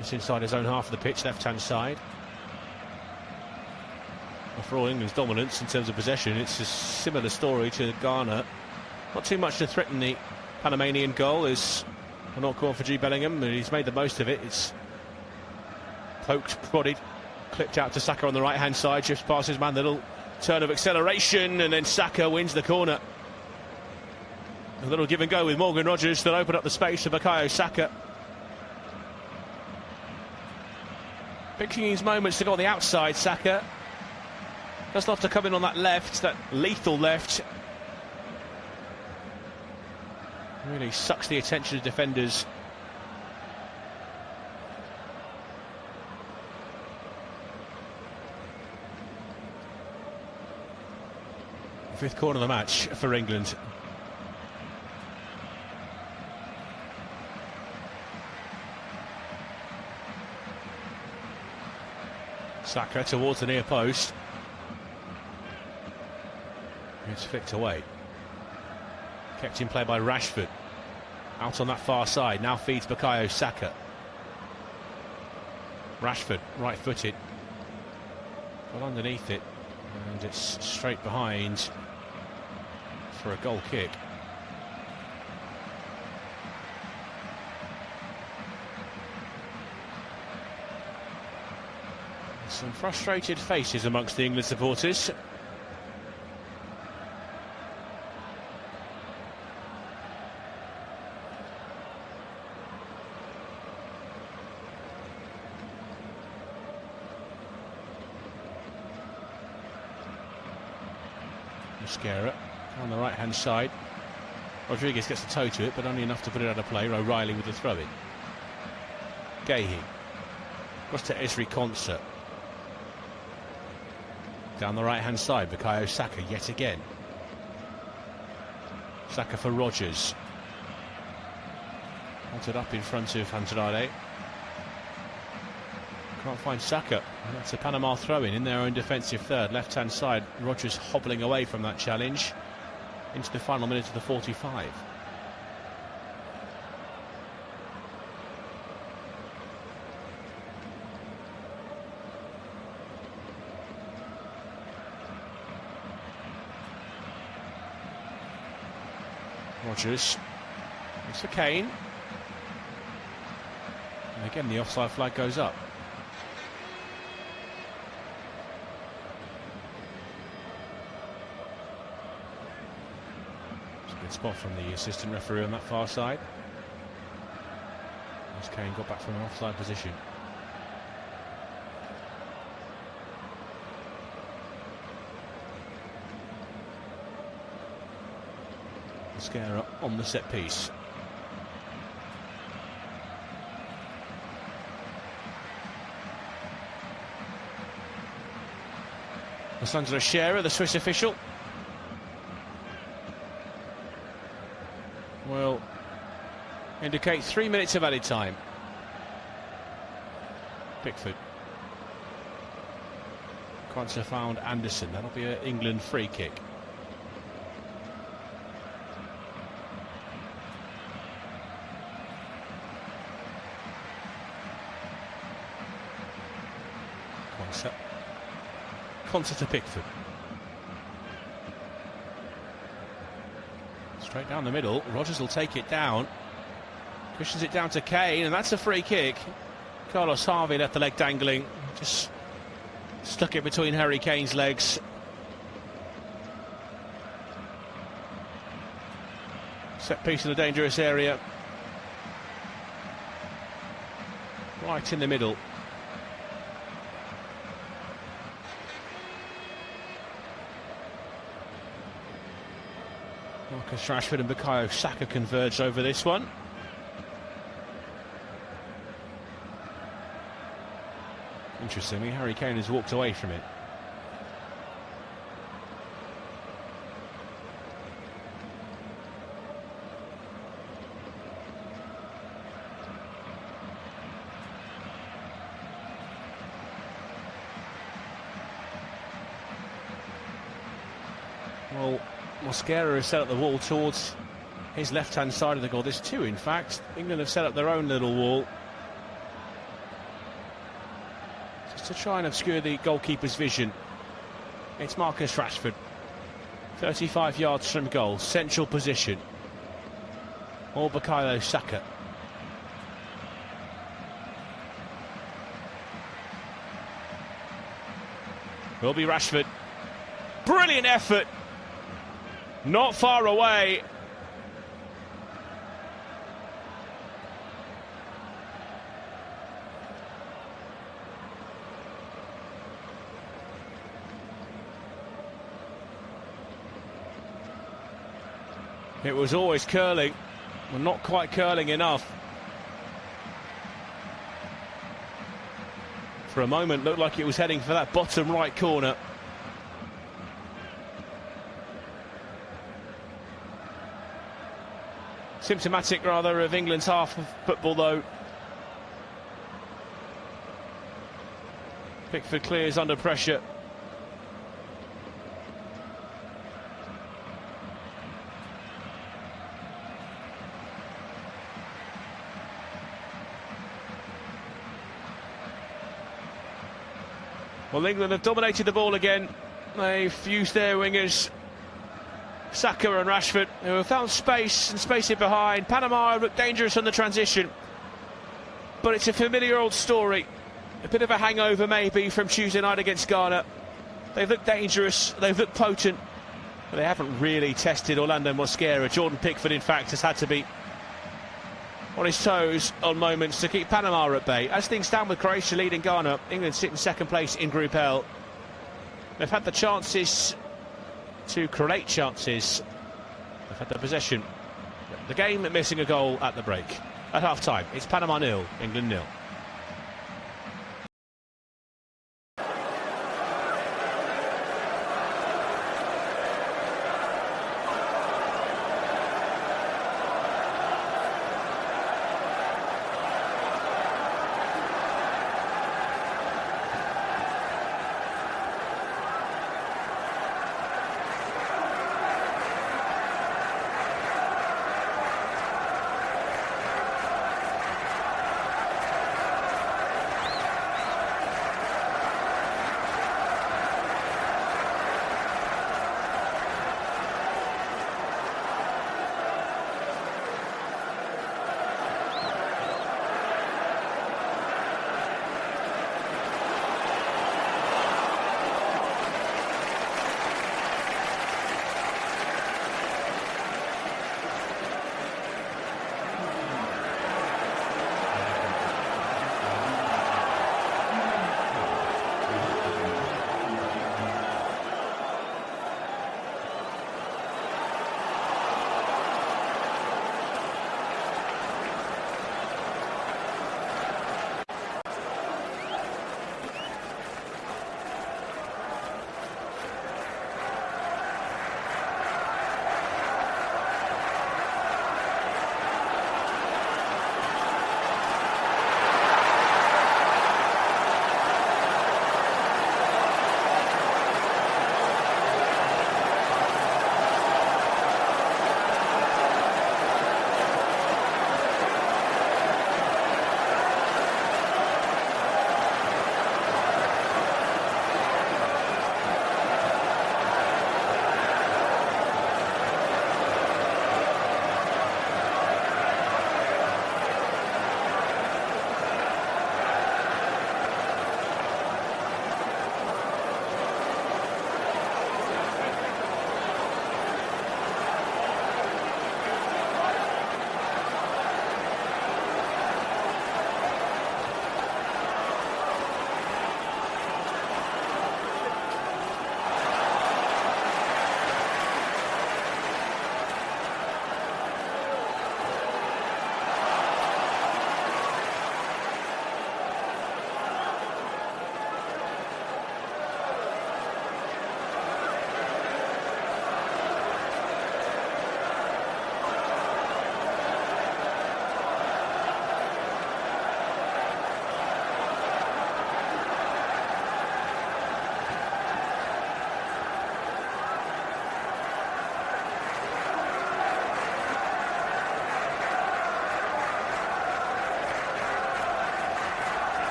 It's inside his own half of the pitch, left-hand side. Well, for all England's dominance in terms of possession, it's a similar story to Ghana. Not too much to threaten the Panamanian goal. Is a knock on for Jude Bellingham, and he's made the most of it. It's poked, prodded, clipped out to Saka on the right-hand side, just past his man, the little turn of acceleration, and then Saka wins the corner. A little give and go with Morgan Rodgers that opened up the space for Bukayo Saka. Picking his moments to go on the outside, Saka. Does love to come in on that left, that lethal left. Really sucks the attention of defenders. Fifth corner of the match for England. Saka towards the near post. It's flicked away. Kept in play by Rashford. Out on that far side. Now feeds Bukayo Saka. Rashford, right-footed. Got underneath it. And it's straight behind for a goal kick. Some frustrated faces amongst the England supporters. Mosquera on the right-hand side. Rodriguez gets the toe to it, but only enough to put it out of play. O'Reilly with the throw-in. Gahey. Across to Esri Quansah. Down the right-hand side, Bukayo Saka yet again. Saka for Rodgers. Wanted up in front of Andrade. Can't find Saka. That's a Panama throw-in in their own defensive third. Left-hand side, Rodgers hobbling away from that challenge into the final minute of the 45. Rodgers. It's for Kane. And again, the offside flag goes up. It's a good spot from the assistant referee on that far side. As Kane got back from an offside position. Mosquera on the set piece. It's under a Scherer, the Swiss official. Will indicate 3 minutes of added time. Pickford. Quansah found Anderson. That'll be an England free kick. Quansah to Pickford. Straight down the middle. Rodgers will take it down. Pushes it down to Kane, and that's a free kick. Carlos Harvey left the leg dangling. Just stuck it between Harry Kane's legs. Set piece in a dangerous area. Right in the middle. Marcus Rashford and Bukayo Saka converged over this one. Interestingly, Harry Kane has walked away from it. Well, Mosquera has set up the wall towards his left-hand side of the goal. There's two, in fact. England have set up their own little wall, just to try and obscure the goalkeeper's vision. It's Marcus Rashford, 35 yards from goal, central position. Or Bukayo Saka. Will be Rashford. Brilliant effort. Not far away. It was always curling, but not quite curling enough. For a moment, looked like it was heading for that bottom right corner. Symptomatic, rather, of England's half of football, though. Pickford clears under pressure. Well, England have dominated the ball again. They've used their wingers, Saka and Rashford, who have found space and space in behind. Panama have looked dangerous on the transition, but it's a familiar old story. A bit of a hangover maybe from Tuesday night against Ghana. They've looked dangerous, they've looked potent, but they haven't really tested Orlando Mosquera. Jordan Pickford, in fact, has had to be on his toes on moments to keep Panama at bay. As things stand with Croatia leading Ghana, England sit in second place in Group L. They've had the chances to create chances. They've had the possession. The game missing a goal at the break. At half-time, it's Panama 0, England 0.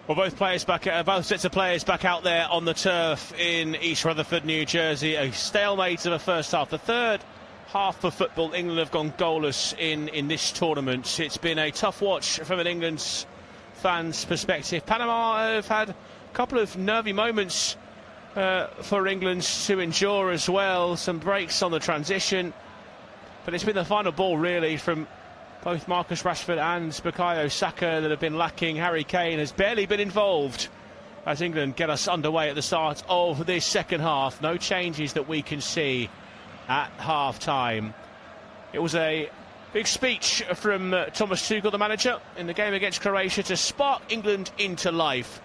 Well, both sets of players back out there on the turf in East Rutherford, New Jersey. A stalemate of the first half. The third half of football, England have gone goalless in this tournament. It's been a tough watch from an England's fans' perspective. Panama have had a couple of nervy moments for England to endure as well. Some breaks on the transition. But it's been the final ball, really, from both Marcus Rashford and Bukayo Saka that have been lacking. Harry Kane has barely been involved as England get us underway at the start of this second half. No changes that we can see at half-time. It was a big speech from Thomas Tuchel, the manager, in the game against Croatia to spark England into life.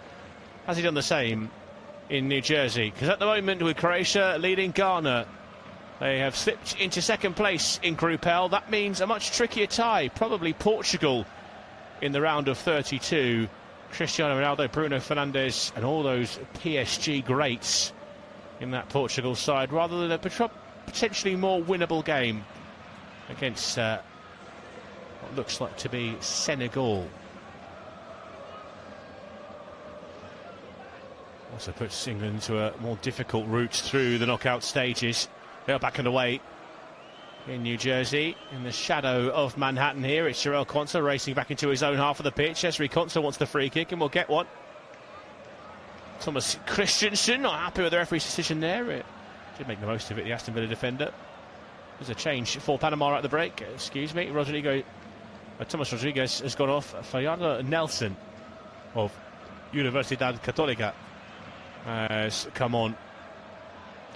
Has he done the same in New Jersey? Because at the moment, with Croatia leading Ghana, they have slipped into second place in Group L. That means a much trickier tie, probably Portugal in the round of 32. Cristiano Ronaldo, Bruno Fernandes and all those PSG greats in that Portugal side, rather than a potentially more winnable game against what looks like to be Senegal. Also puts England to a more difficult route through the knockout stages. They're back and away in New Jersey, in the shadow of Manhattan here. It's Jarell Quansah racing back into his own half of the pitch. Esri Quansah wants the free kick and will get one. Thomas Christensen not happy with the referee's decision there. It did make the most of it, the Aston Villa defender. There's a change for Panama at the break. Excuse me, Thomas Rodriguez has gone off. Fayardo Nelson of Universidad Católica has come on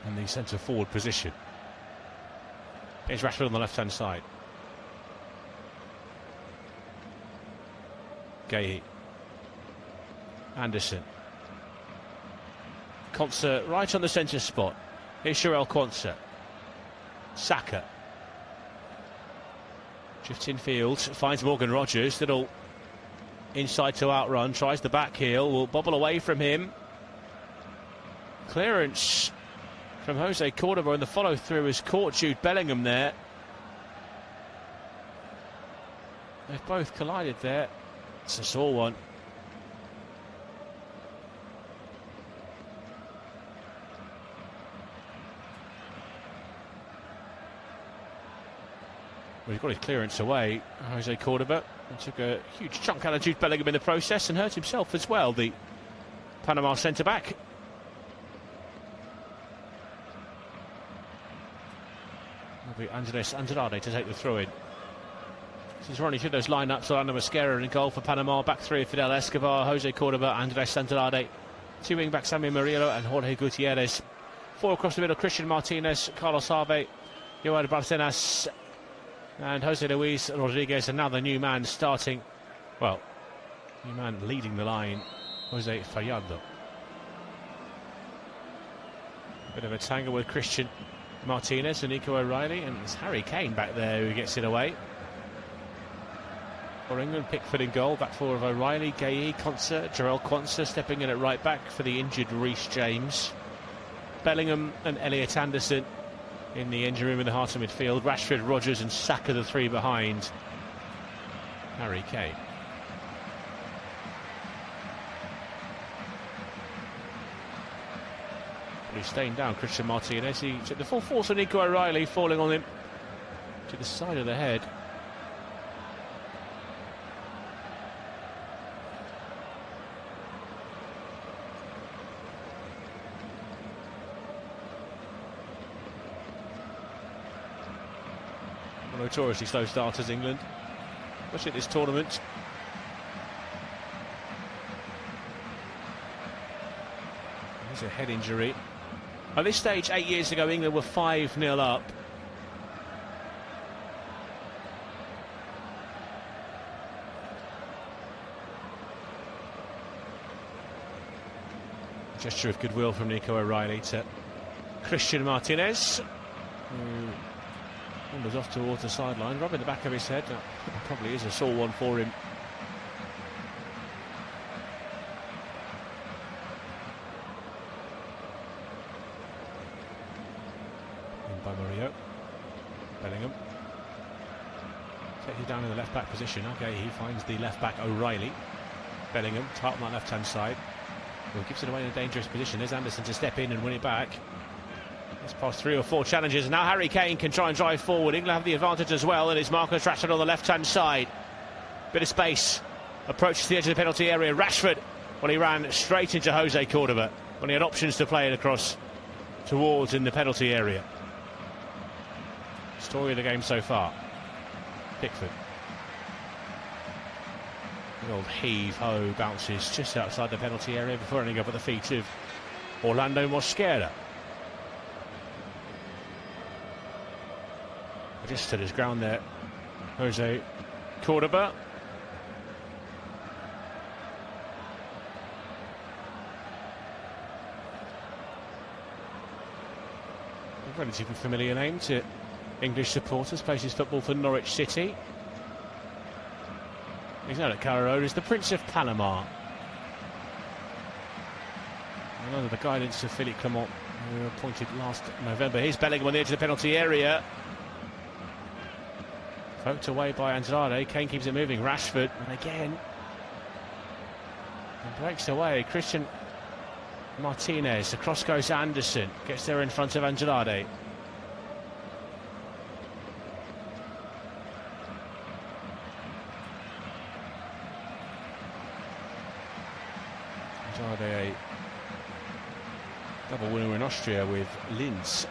in the centre forward position. Here's Rashford on the left hand side. Gay, Anderson, Quansah right on the centre spot. Here's Jarell Quansah. Saka drifts infield, finds Morgan Rogers. Little inside to outrun, tries the back heel, will bobble away from him. Clearance from Jose Cordoba, and the follow through has caught Jude Bellingham there. They've both collided there. It's a sore one. Well, he's got his clearance away, Jose Cordoba, and took a huge chunk out of Jude Bellingham in the process and hurt himself as well, the Panama centre-back. It'll be Andres Andrade to take the throw-in. This is running through those lineups. Orlando Mosquera in goal for Panama. Back three, Fidel Escobar, Jose Cordoba, Andres Andrade. Two wing-backs, Samuel Murillo and Jorge Gutierrez. Four across the middle, Christian Martinez, Carlos Harvey, Joao Barcenas and Jose Luis Rodriguez. And now the new man starting, well, new man leading the line, Jose Fayardo. Bit of a tangle with Christian Martinez and Nico O'Reilly, and it's Harry Kane back there who gets it away. For England, Pickford in goal, back four of O'Reilly, Gay, Quansah, Jarell Quansah stepping in at right back for the injured Reece James. Bellingham and Elliot Anderson in the engine room in the heart of midfield. Rashford, Rogers and Saka the three behind Harry Kane. He's staying down Christian Martinez. He took the full force of Nico O'Reilly, falling on him to the side of the head. Notoriously slow starters, England, especially at this tournament. There's a head injury. At this stage, 8 years ago, England were 5-0 up. Gesture of goodwill from Nico O'Reilly to Christian Martinez, who wanders off towards the sideline, rubbing the back of his head. That probably is a sore one for him. In by Murillo. Bellingham takes it down in the left back position. Okay, he finds the left back O'Reilly. Bellingham, tight on that left-hand side. Well, gives it away in a dangerous position. There's Anderson to step in and win it back. It's past 3 or 4 challenges, and now Harry Kane can try and drive forward. England have the advantage as well, and it's Marcus Rashford on the left-hand side. Bit of space, approaches the edge of the penalty area. Rashford, well, he ran straight into Jose Cordoba when he had options to play it across towards in the penalty area. Story of the game so far. Pickford. The old heave-ho bounces just outside the penalty area before ending up at the feet of Orlando Mosquera. Just stood his ground there, Jose Cordoba. A relatively familiar name to English supporters, plays his football for Norwich City. He's known at Carrow Road as the Prince of Panama. And under the guidance of Philippe Clement, who were appointed last November. Here's Bellingham on the edge of the penalty area. Poked away by Andrade. Kane keeps it moving. Rashford, and again. And breaks away. Christian Martinez. Across goes Anderson. Gets there in front of Andrade. Andrade, a double winner in Austria with Linz,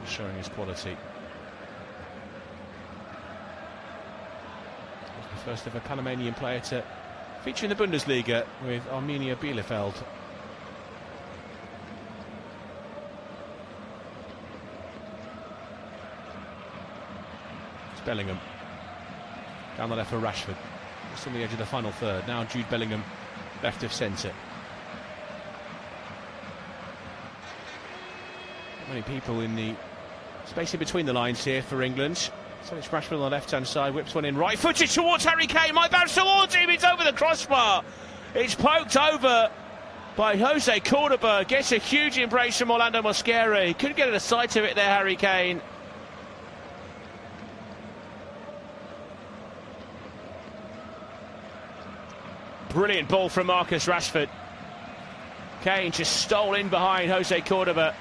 showing his quality. The first ever Panamanian player to feature in the Bundesliga with Arminia Bielefeld. It's Bellingham down the left for Rashford. Just on the edge of the final third. Now Jude Bellingham left of centre. Not many people in the space in between the lines here for England. So it's Rashford on the left-hand side, whips one in right-footed towards Harry Kane. Might bounce towards him, it's over the crossbar. It's poked over by Jose Cordoba. Gets a huge embrace from Orlando Mosquera. He couldn't get a sight of it there, Harry Kane. Brilliant ball from Marcus Rashford. Kane just stole in behind Jose Cordoba.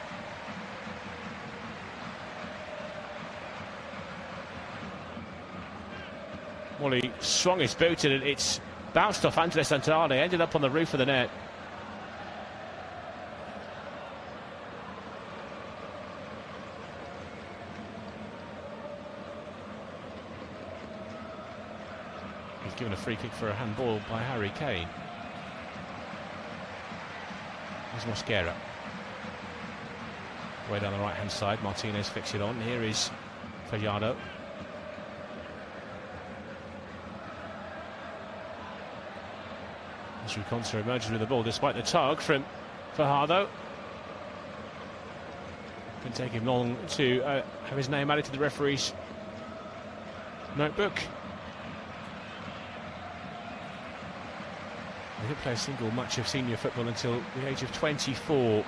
Well, he swung his boot and it's bounced off Andres Andrade, ended up on the roof of the net. He's given a free kick for a handball by Harry Kane. Here's Mosquera. Way down the right-hand side, Martinez flicks it on. Here is Fajardo. As Ruconsa emerges with the ball despite the tug from Fajardo. Didn't take him long to have his name added to the referee's notebook. He didn't play a single match of senior football until the age of 24.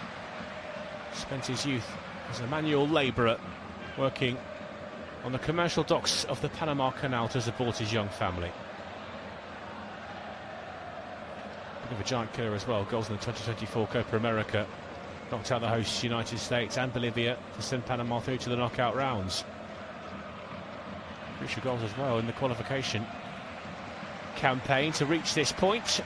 Spent his youth as a manual labourer working on the commercial docks of the Panama Canal to support his young family. Bit of a giant killer as well. Goals in the 2024 Copa America. Knocked out the hosts United States and Bolivia to send Panama through to the knockout rounds. Crucial goals as well in the qualification campaign to reach this point.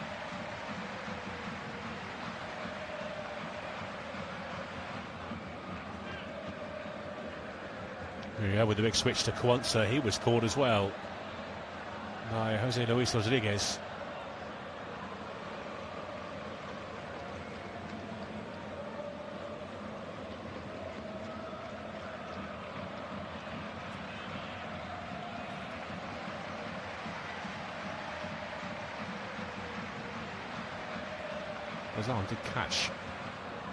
There we go with the big switch to Kwanzaa. He was caught as well by Jose Luis Rodriguez. Arm did catch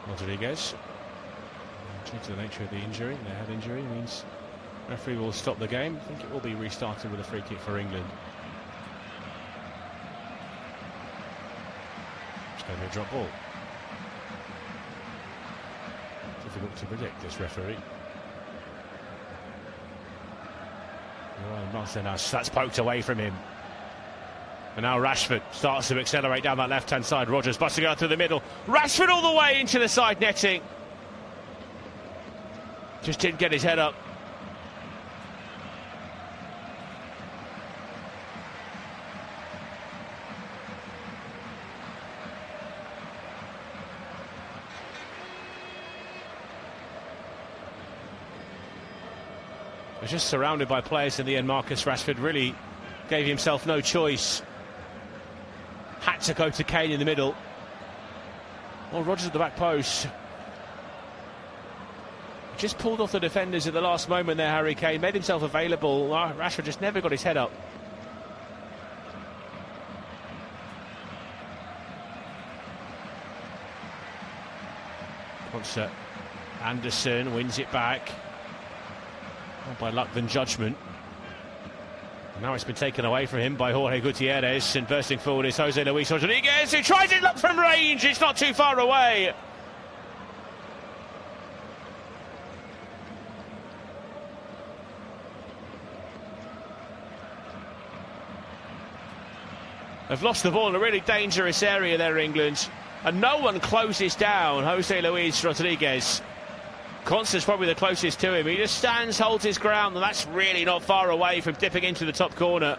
Rodriguez. Due to the nature of the injury, the head injury, means referee will stop the game. I think it will be restarted with a free kick for England. It's going to be a drop ball. Difficult to predict, this referee. Well, Martinez, that's poked away from him. And now Rashford starts to accelerate down that left-hand side. Rodgers busting out through the middle. Rashford all the way into the side netting. Just didn't get his head up. Was just surrounded by players in the end. Marcus Rashford really gave himself no choice. Had to go to Kane in the middle. Well, Rodgers at the back post. Just pulled off the defenders at the last moment there, Harry Kane. Made himself available. Rashford just never got his head up. Concert. Anderson wins it back. More by luck than judgment. Now it's been taken away from him by Jorge Gutierrez, and bursting forward is Jose Luis Rodriguez, who tries it look from range. It's not too far away. They've lost the ball in a really dangerous area there, England, and no one closes down Jose Luis Rodriguez. Constant's probably the closest to him. He just stands, holds his ground, and that's really not far away from dipping into the top corner.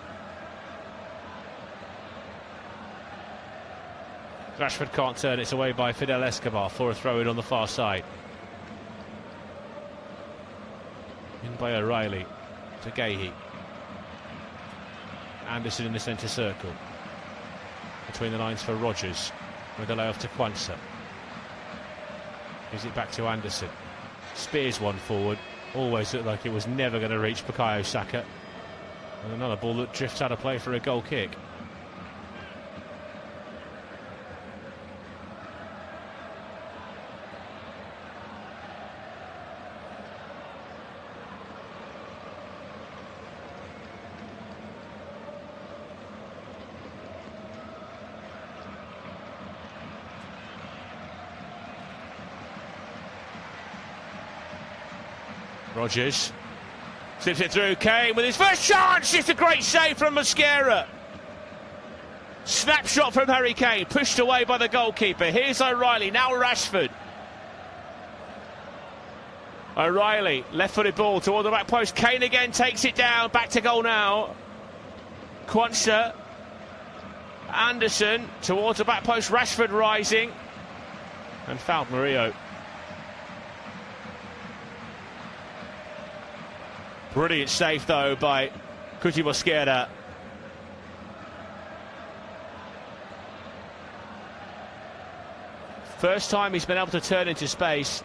Rashford can't turn. It's away by Fidel Escobar for a throw-in on the far side. In by O'Reilly to Gahey. Anderson in the centre circle. Between the lines for Rodgers with a layoff to Quansah. Gives it back to Anderson. Spears one forward. Always looked like it was never going to reach Bukayo Saka. And another ball that drifts out of play for a goal kick. Rodgers slips it through. Kane with his first chance. It's a great save from Mosquera. Snapshot from Harry Kane, pushed away by the goalkeeper. Here's O'Reilly, now Rashford. O'Reilly, left-footed ball toward the back post. Kane again takes it down. Back to goal now. Quansah. Anderson towards the back post. Rashford rising. And fouled Murillo. Brilliant save, though, by Cuti Mosquera. First time he's been able to turn into space.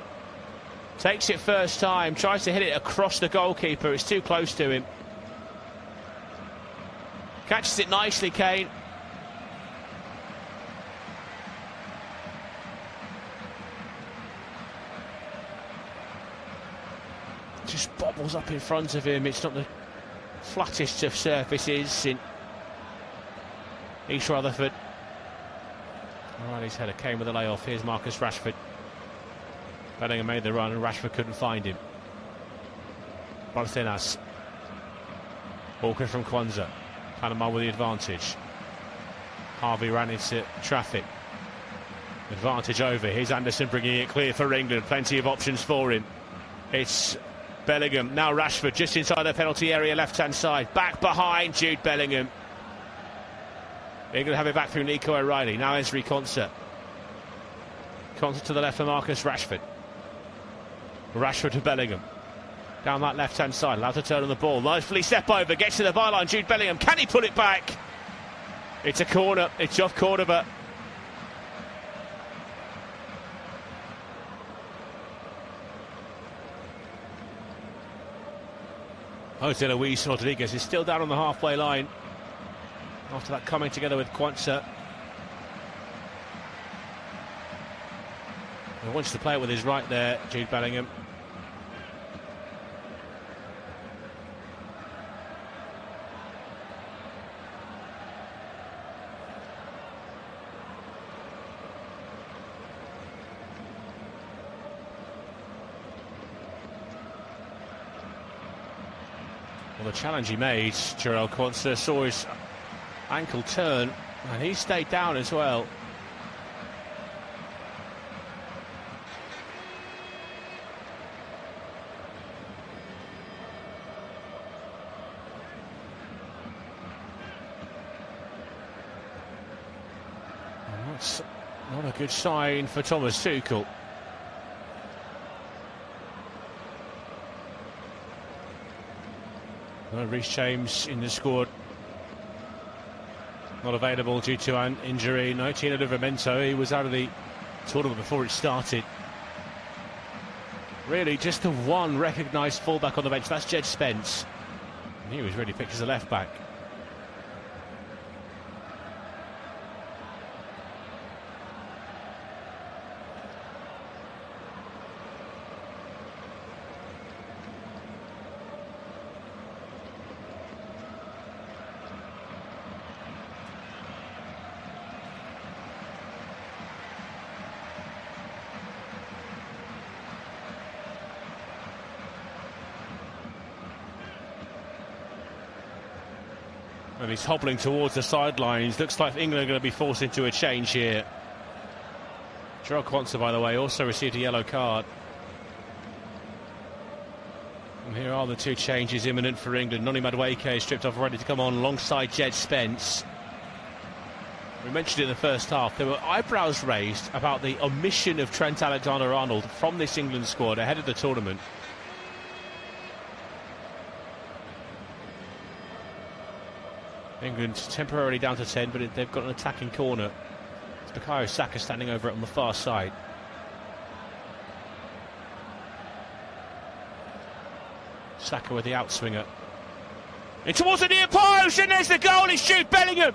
Takes it first time, tries to hit it across the goalkeeper. It's too close to him. Catches it nicely, Kane. Just bobbles up in front of him. It's not the flattest of surfaces in East Rutherford. O'Reilly's header came with a layoff. Here's Marcus Rashford. Bellingham made the run and Rashford couldn't find him. Barcenas. Walker from Quansah. Panama with the advantage. Harvey ran into traffic. Advantage over. Here's Anderson bringing it clear for England. Plenty of options for him. It's Bellingham, now Rashford, just inside the penalty area, left-hand side. Back behind Jude Bellingham. They're going to have it back through Nico O'Reilly. Now Ezri Quansah. Quansah to the left for Marcus Rashford. Rashford to Bellingham. Down that left-hand side, allowed to turn on the ball. Nicely step over, gets to the byline. Jude Bellingham, can he pull it back? It's a corner, it's off Cordoba. Jose Luis Rodriguez is still down on the halfway line after that coming together with Quansah. He wants to play it with his right there, Jude Bellingham. Well, the challenge he made, Jarell Quansah, saw his ankle turn, and he stayed down as well. And that's not a good sign for Thomas Tuchel. Reece James in the squad, not available due to an injury. No Tino Livramento, he was out of the tournament before it started. Really just the one recognised fullback on the bench, that's Jed Spence. And he was really picked as a left back. And he's hobbling towards the sidelines. Looks like England are going to be forced into a change here. Gerald Quansah, by the way, also received a yellow card. And here are the two changes imminent for England. Noni Madueke is stripped off, ready to come on alongside Jed Spence. We mentioned it in the first half. There were eyebrows raised about the omission of Trent Alexander-Arnold from this England squad ahead of the tournament. England temporarily down to 10, but they've got an attacking corner. It's Bukayo Saka standing over it on the far side. Saka with the outswinger. In towards the near post, and there's the goal. It's Jude Bellingham.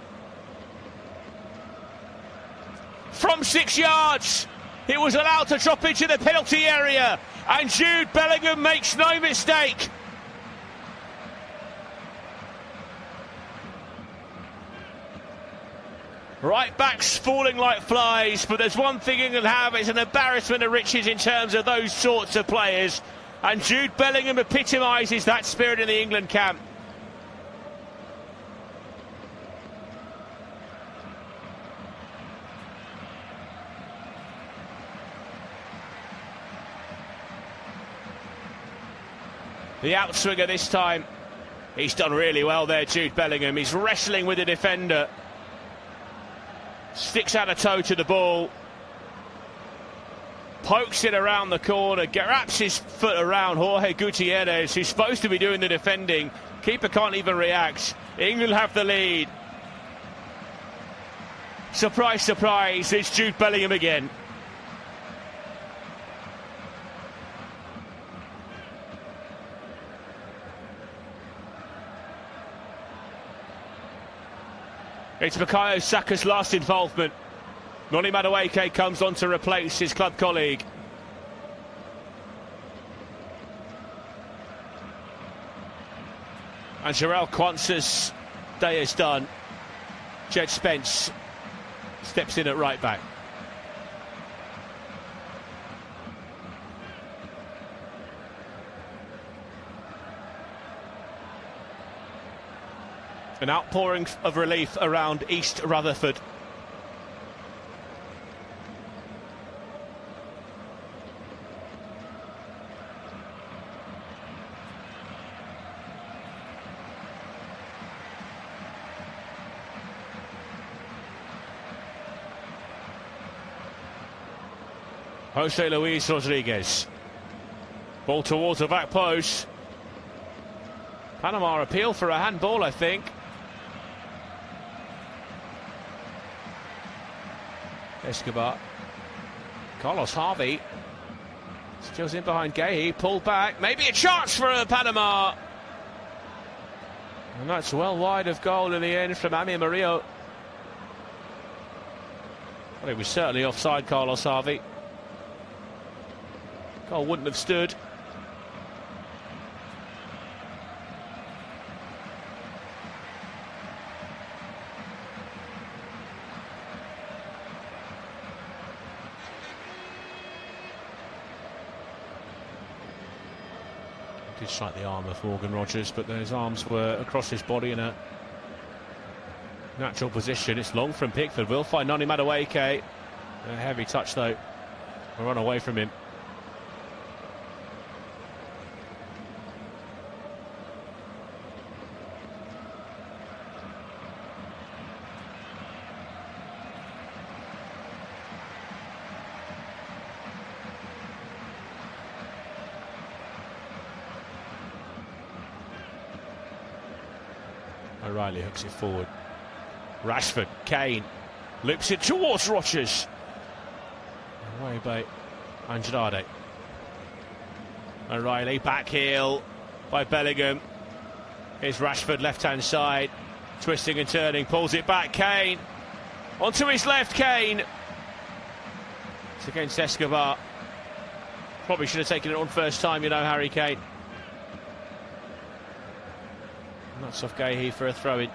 From 6 yards, it was allowed to drop into the penalty area, and Jude Bellingham makes no mistake. Right backs falling like flies, but there's one thing England have, it's an embarrassment of riches in terms of those sorts of players, and Jude Bellingham epitomises that spirit in the England camp. The outswinger this time, he's done really well there, Jude Bellingham. He's wrestling with the defender. Sticks out a toe to the ball, pokes it around the corner, wraps his foot around Jorge Gutierrez, who's supposed to be doing the defending. Keeper can't even react. England have the lead. Surprise, surprise, it's Jude Bellingham again. It's Bukayo Saka's last involvement. Noni Madueke comes on to replace his club colleague. And Gerald Quansah's day is done. Jed Spence steps in at right back. An outpouring of relief around East Rutherford. Jose Luis Rodriguez. Ball towards the back post. Panama appeal for a handball, I think. Escobar. Carlos Harvey steals in behind Gay, pulled back, maybe a chance for Panama, and that's well wide of goal in the end from Ami Murillo. Well, it was certainly offside, Carlos Harvey. Goal wouldn't have stood. Did strike the arm of Morgan Rogers, but those arms were across his body in a Natural position. It's long from Pickford. Will find Noni Madueke. A heavy touch though. A run away from him. O'Reilly hooks it forward. Rashford, Kane, loops it towards Rodgers. Away by Andrade. O'Reilly, back heel by Bellingham. Here's Rashford, left-hand side, twisting and turning, pulls it back, Kane. Onto his left, Kane. It's against Escobar. Probably should have taken it on first time, you know, Harry Kane. That's off Gahey for a throw-in.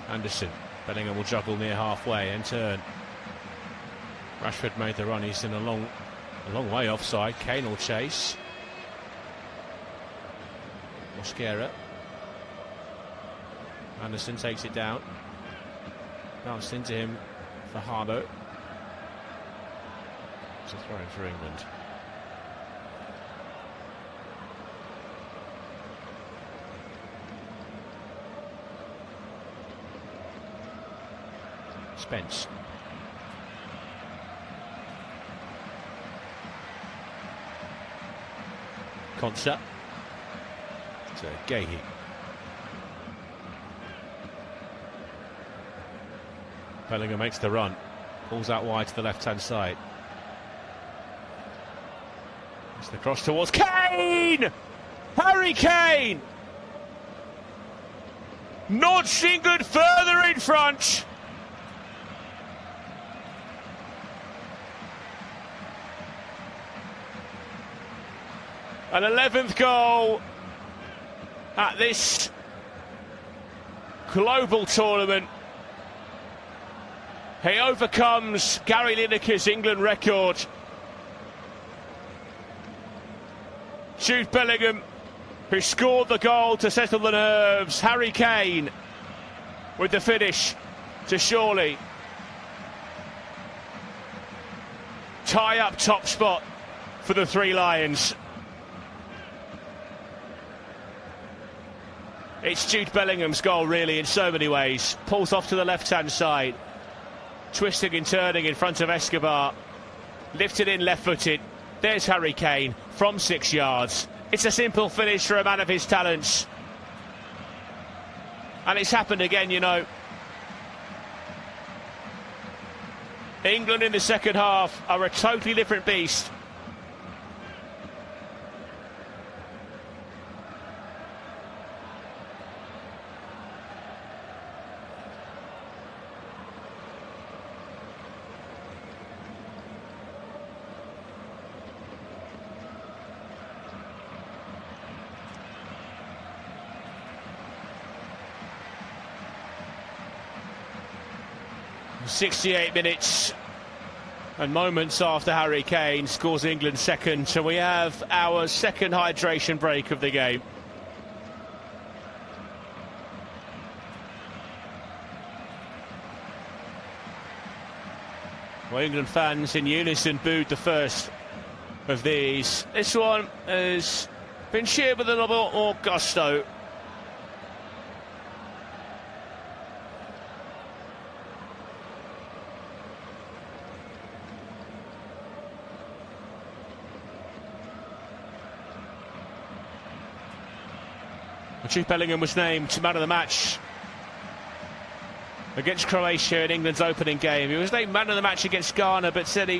Anderson. Bellingham will juggle near halfway and turn. Rashford made the run. He's in a long way offside. Kane will chase. Mosquera. Anderson takes it down. Bounced into him for Harlow. It's a throw-in for England. Spence. Konsa. To Gahey. Bellingham makes the run, pulls out wide to the left-hand side. It's the cross towards Kane! Harry Kane! Nudged England further in front. An 11th goal at this global tournament. He overcomes Gary Lineker's England record. Jude Bellingham, who scored the goal to settle the nerves. Harry Kane with the finish to surely tie up top spot for the Three Lions. It's Jude Bellingham's goal, really, in so many ways. Pulls off to the left-hand side. Twisting and turning in front of Escobar. Lifted in left-footed. There's Harry Kane from 6 yards. It's a simple finish for a man of his talents. And it's happened again, you know. England in the second half are a totally different beast. .68 minutes and moments after Harry Kane scores England's second, so we have our second hydration break of the game. Well, England fans in unison booed the first of these. This one has been cheered with a little more gusto. Jude Bellingham was named man of the match against Croatia in England's opening game. He was named man of the match against Ghana, but said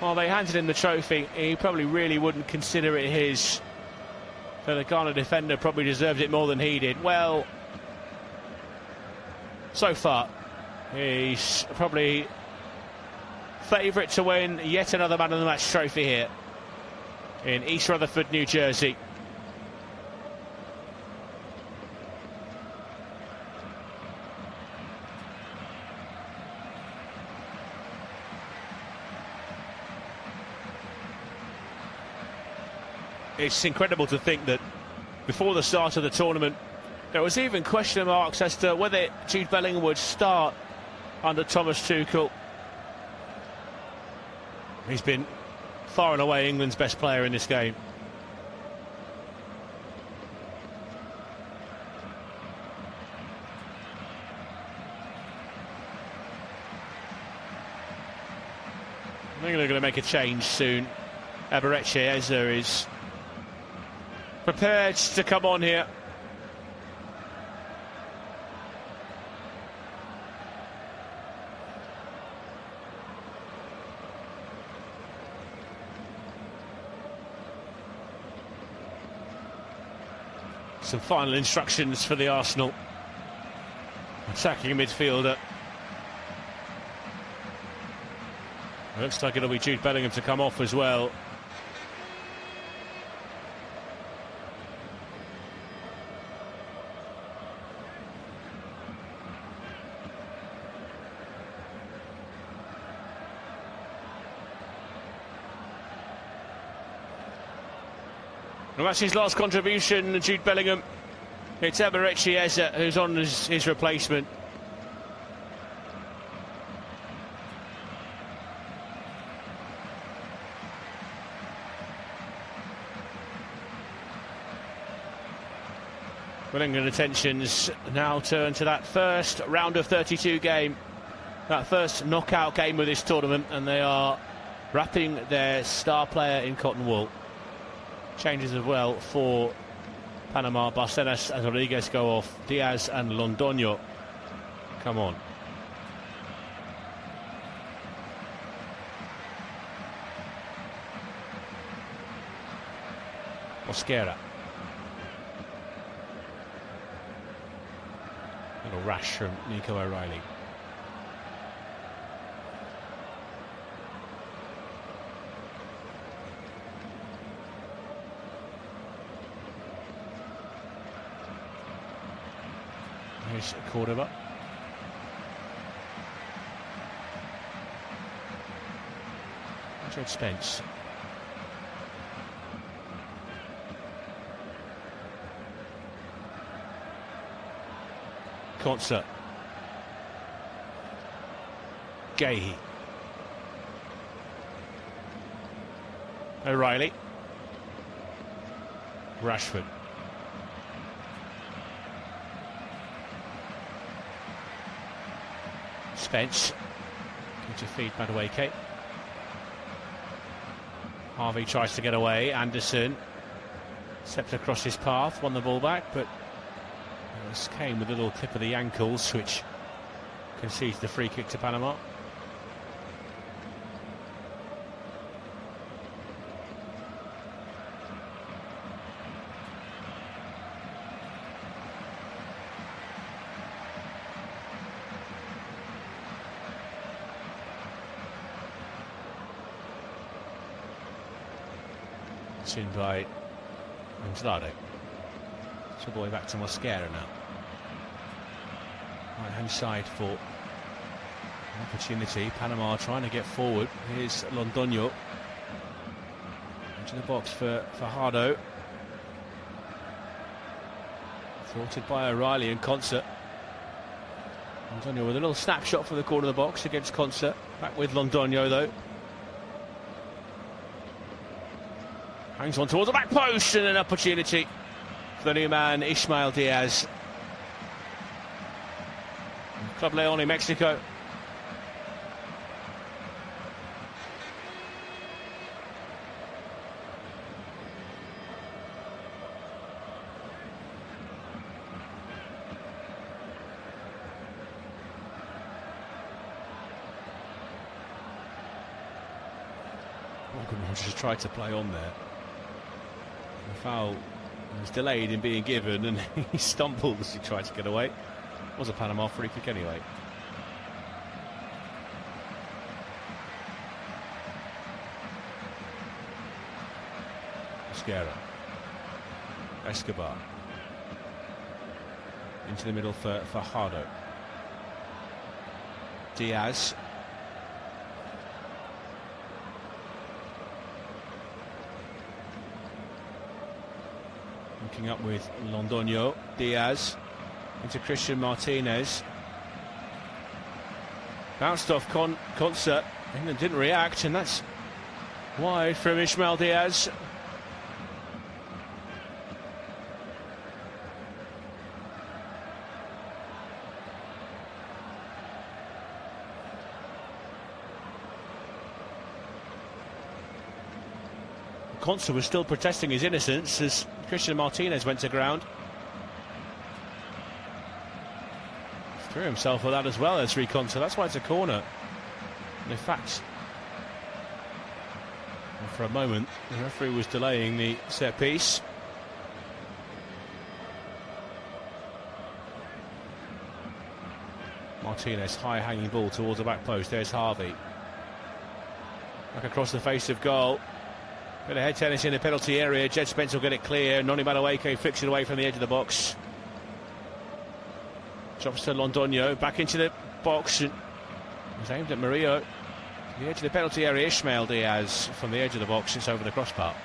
while they handed him the trophy, he probably really wouldn't consider it his. So the Ghana defender probably deserved it more than he did. Well, so far, he's probably favourite to win yet another man of the match trophy here in East Rutherford, New Jersey. it's incredible to think that before the start of the tournament, there was even question marks as to whether Jude Bellingham would start under Thomas Tuchel. He's been far and away England's best player in this game. I think they're going to make a change soon. Eberechi is prepared to come on here. Some final instructions for the Arsenal attacking midfielder. It looks like it'll be Jude Bellingham to come off as well. Well, that's his last contribution, Jude Bellingham. It's Eberechi who's on his replacement. Well, England attentions now turn to that first round of 32 game, that first knockout game of this tournament, and they are wrapping their star player in cotton wool. Changes as well for Panama. Barcenas and Rodriguez go off. Diaz and Londoño come on. Mosquera. Little rash from Nico O'Reilly. Here's Cordoba. Jared Spence. Concert. Gahey. O'Reilly. Rashford. Spence. Good to feed Madueke. Harvey tries to get away. Anderson stepped across his path, won the ball back, but this came with a little clip of the ankles, which concedes the free kick to Panama. It's in by Andrade. It's all the way back to Mosquera now. Right hand side for opportunity. Panama trying to get forward. Here's Londoño into the box for Fajardo. Thwarted by O'Reilly and Concert. Londoño with a little snapshot from the corner of the box against Concert. Back with Londoño though. Hangs on towards the back post, and an opportunity for the new man, Ismael Diaz. Club León in Mexico. Morgan Rogers tried to play on there. The foul was delayed in being given, and he stumbled as he tried to get away. It was a Panama free kick anyway. Mosquera. Escobar. Into the middle for Fajardo. Diaz. linking up with Londoño. Diaz into Christian Martinez. Bounced off Concert. England didn't react, and that's wide from Ismail Diaz. Concert was still protesting his innocence as Christian Martinez went to ground. Threw himself for that as well as Concert. That's why it's a corner. And in fact, for a moment, the referee was delaying the set piece. Martinez, high hanging ball towards the back post. There's Harvey. Back across the face of goal. Bit of head tennis in the penalty area. Jed Spence will get it clear. Noni Madueke flicks it away from the edge of the box. Drops to Londoño. Back into the box. And it's aimed at Murillo. The edge of the penalty area. Ismail Diaz from the edge of the box. It's over the crossbar.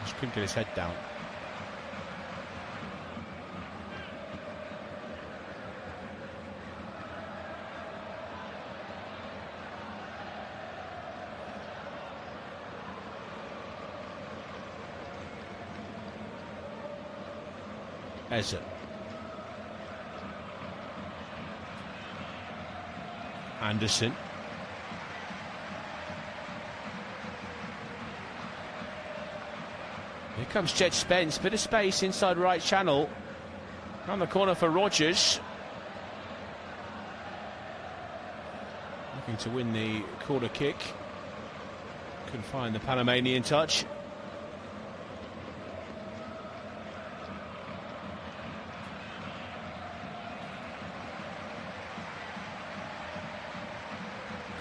Just couldn't get his head down. Eze. Anderson. Here comes Jed Spence. Bit of space inside right channel. Around the corner for Rogers. Looking to win the corner kick. Couldn't find the Panamanian touch.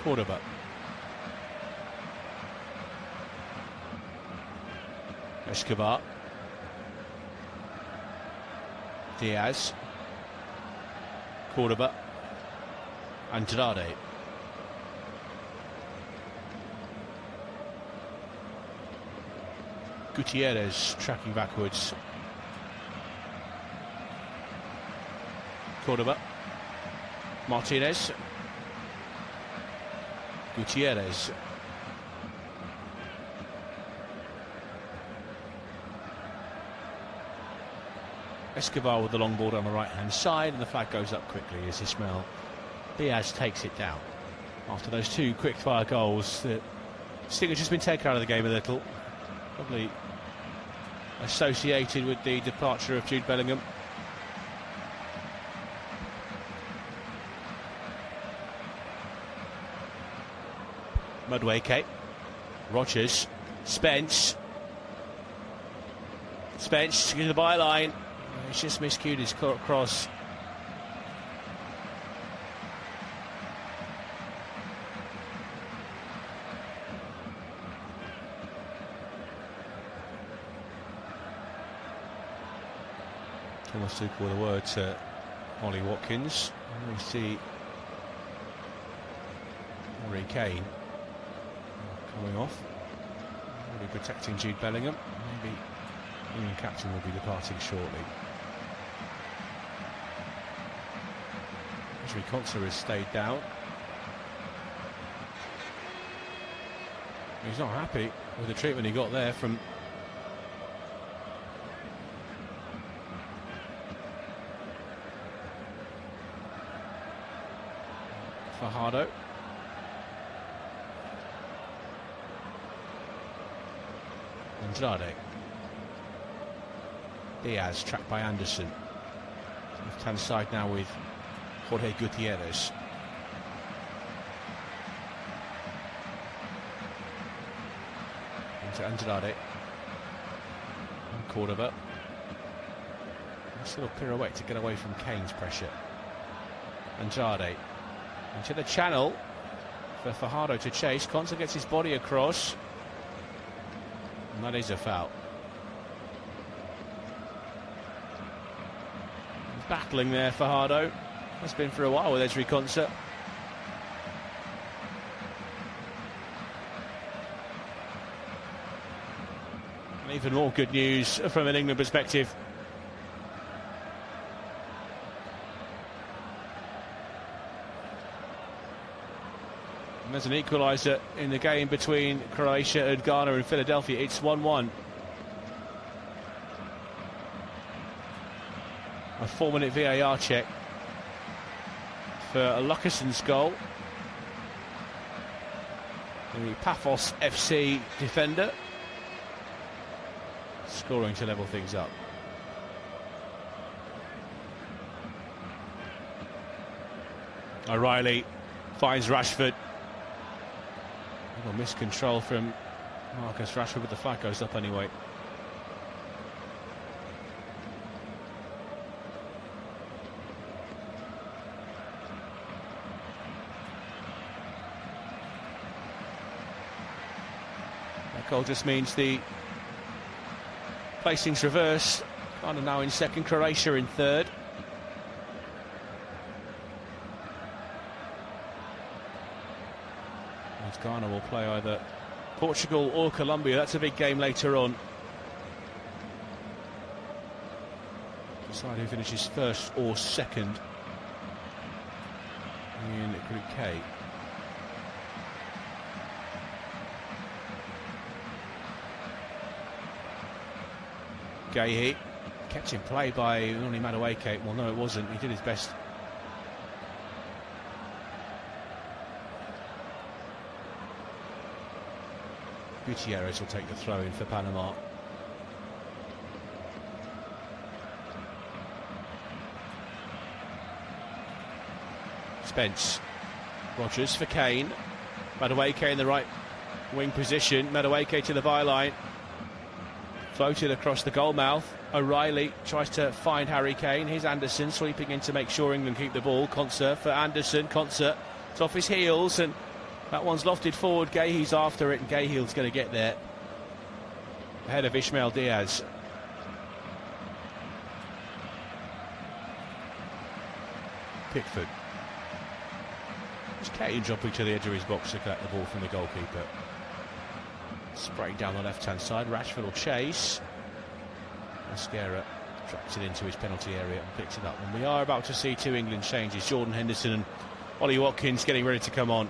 Cordoba. Escobar. Diaz. Cordoba. Andrade. Gutierrez tracking backwards. Cordoba. Martinez. Gutierrez. Escobar with the long ball on the right hand side, and the flag goes up quickly as Ismail Diaz takes it down. After those two quick fire goals, the sting has just been taken out of the game a little, probably associated with the departure of Jude Bellingham. Madueke, Rogers, Spence to the byline. He's just miscued his cross. Thomas Tuchel with a word to Ollie Watkins. And we see Harry Kane coming off, really protecting Jude Bellingham. Maybe the England captain will be departing shortly. Ezri Konsa has stayed down. He's not happy with the treatment he got there from Fajardo. Andrade. Diaz trapped by Anderson. Left hand side now with Jorge Gutierrez. Into Andrade. And Cordoba. Nice little pirouette to get away from Kane's pressure. Andrade. Into the channel for Fajardo to chase. Konsa gets his body across. And that is a foul. He's battling there, Fajardo. That's been for a while with Ezri Konsa. And even more good news from an England perspective. And there's an equaliser in the game between Croatia and Ghana in Philadelphia. It's 1-1. A 4-minute VAR check for Luckerson's goal. The Paphos FC defender scoring to level things up. O'Reilly finds Rashford. A little miscontrol from Marcus Rashford, but the flag goes up anyway. That goal just means the placings reverse. Ghana now in second, Croatia in third. As Ghana will play either Portugal or Colombia. That's a big game later on. Decide who finishes first or second in Group K. Gahey kept in play by only Madueke. Well, no, it wasn't. He did his best. Gutierrez will take the throw in for Panama. Spence. Rogers for Kane. Madueke in the right wing position. Madueke to the byline. Floated across the goal mouth. O'Reilly tries to find Harry Kane. Here's Anderson sweeping in to make sure England keep the ball. Concert for Anderson. Concert, it's off his heels, and that one's lofted forward. Gahey's after it, and Gahey's going to get there ahead of Ismail Diaz. Pickford. It's Kane dropping to the edge of his box to collect the ball from the goalkeeper. Spraying down the left-hand side. Rashford will chase. Mascara drops it into his penalty area and picks it up. And we are about to see two England changes. Jordan Henderson and Ollie Watkins getting ready to come on.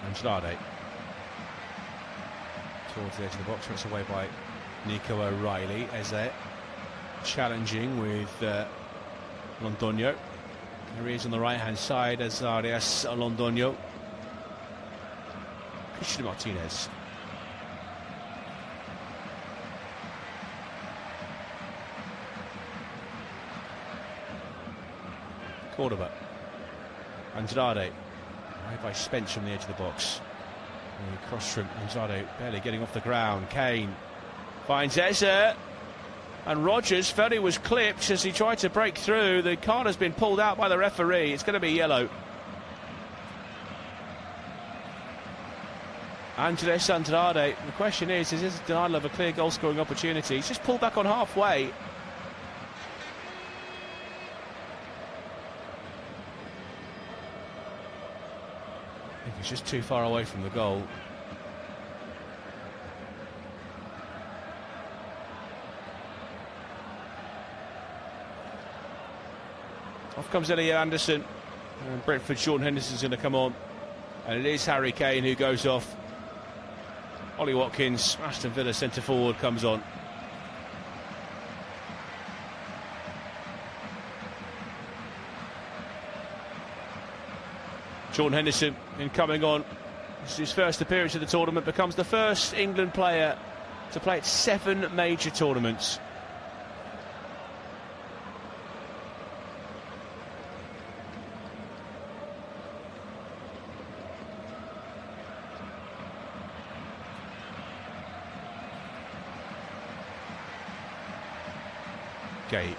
Andrade towards the edge of the box, it's away by Nico O'Reilly. Eze challenging with Londoño. There he is on the right hand side as Arias Londoño. Christian Martinez. Cordoba. Andrade. Right by Spence from the edge of the box. Cross from Andrade, barely getting off the ground. Kane finds Eze. And Rogers felt he was clipped as he tried to break through. The card has been pulled out by the referee. It's going to be yellow. Andres Andrade. The question is this a denial of a clear goal-scoring opportunity? He's just pulled back on halfway. I think he's just too far away from the goal. Off comes Elliot Anderson, and Brentford's Jordan Henderson's going to come on, and it is Harry Kane who goes off. Ollie Watkins, Aston Villa centre forward, comes on. Jordan Henderson in coming on. This is his first appearance at the tournament, becomes the first England player to play at 7 major tournaments. Gate.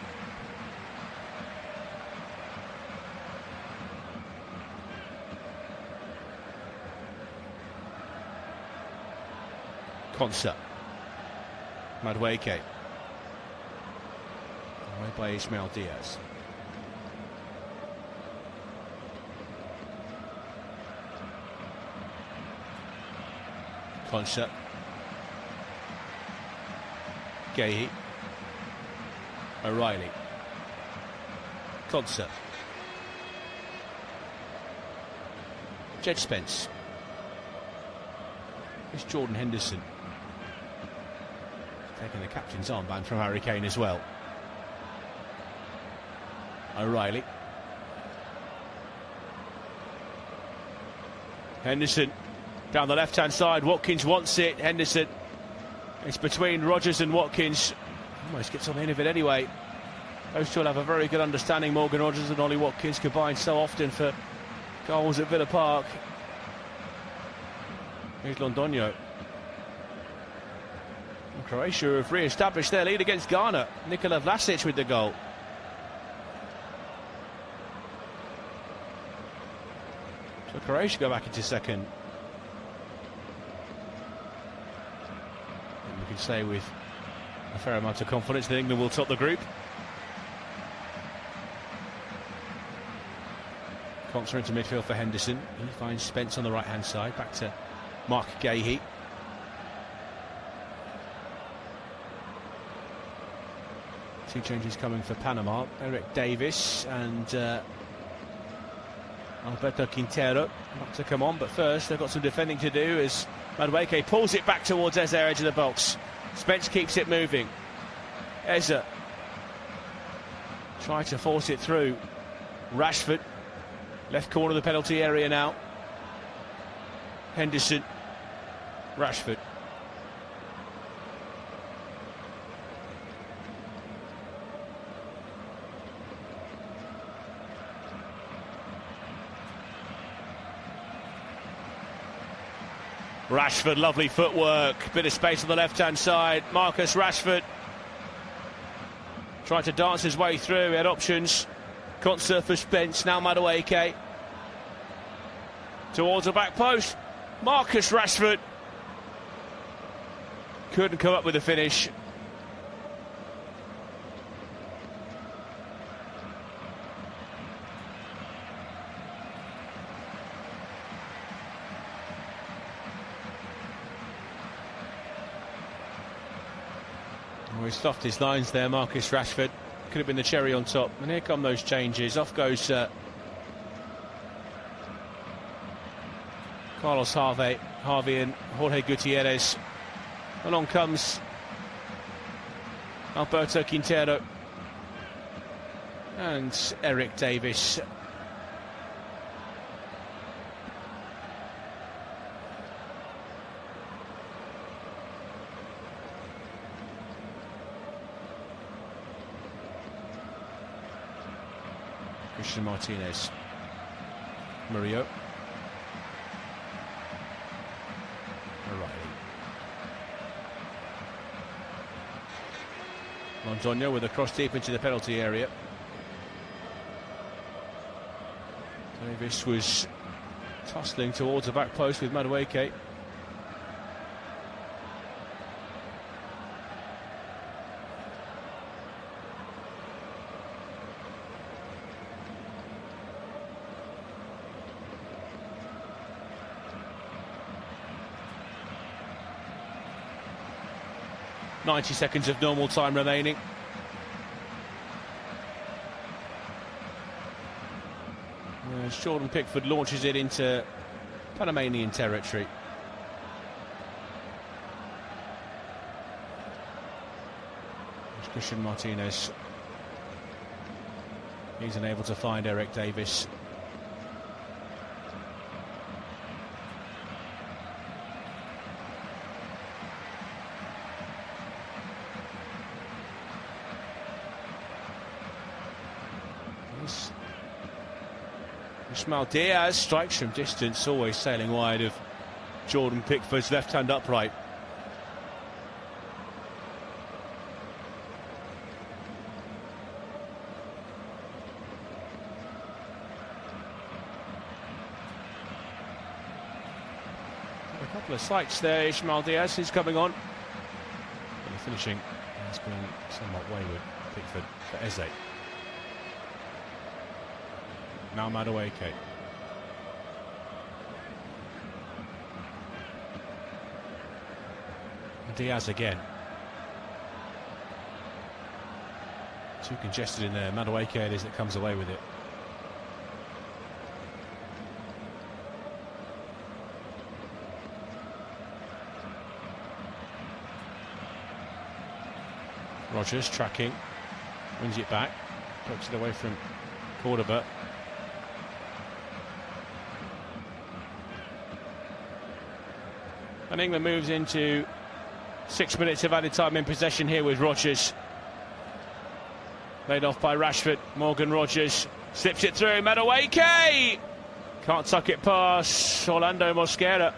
Concert. Madueke. Away by Ismail Diaz. Concert. Gahey. O'Reilly. Concert. Jed Spence. It's Jordan Henderson. Taking the captain's armband from Harry Kane as well. O'Reilly. Henderson down the left-hand side. Watkins wants it. Henderson. It's between Rodgers and Watkins. Almost gets on the end of it anyway. Those two will have a very good understanding. Morgan Rodgers and Ollie Watkins combined so often for goals at Villa Park. Here's Londoño. And Croatia have re-established their lead against Ghana. Nikola Vlasic with the goal. So Croatia go back into second. And we can say with a fair amount of confidence that England will top the group. Conser into midfield for Henderson. He finds Spence on the right-hand side. Back to Mark Gahey. Two changes coming for Panama. Eric Davis and Alberto Quintero about to come on, but first they've got some defending to do as Madueke pulls it back towards Eze, edge of the box. Spence keeps it moving. Eze trying to force it through. Rashford, left corner of the penalty area now. Henderson, Rashford. Rashford, lovely footwork, bit of space on the left-hand side. Marcus Rashford trying to dance his way through, he had options. Concert for Spence, now Madueke. Towards the back post, Marcus Rashford. Couldn't come up with a finish. He stuffed his lines there, Marcus Rashford. Could have been the cherry on top. And here come those changes. Off goes Carlos Harvey and Jorge Gutierrez. Along comes Alberto Quintero and Eric Davis. Christian Martinez. Murillo. O'Reilly. Londoño with a cross deep into the penalty area. Davis was tussling towards the back post with Madueke. .90 seconds of normal time remaining. As Jordan Pickford launches it into Panamanian territory. There's Christian Martinez. He's unable to find Eric Davis. Ismail Diaz strikes from distance, always sailing wide of Jordan Pickford's left-hand upright. A couple of sights there, Ismail Diaz is coming on. But the finishing has been somewhat wayward. Pickford for Eze. Now Madueke. Diaz again. Too congested in there. Madueke it is that comes away with it. Rogers tracking, wins it back, pokes it away from Cordoba. And England moves into 6 minutes of added time in possession here with Rogers. Laid off by Rashford. Morgan Rogers slips it through. Madueke can't tuck it past Orlando Mosquera.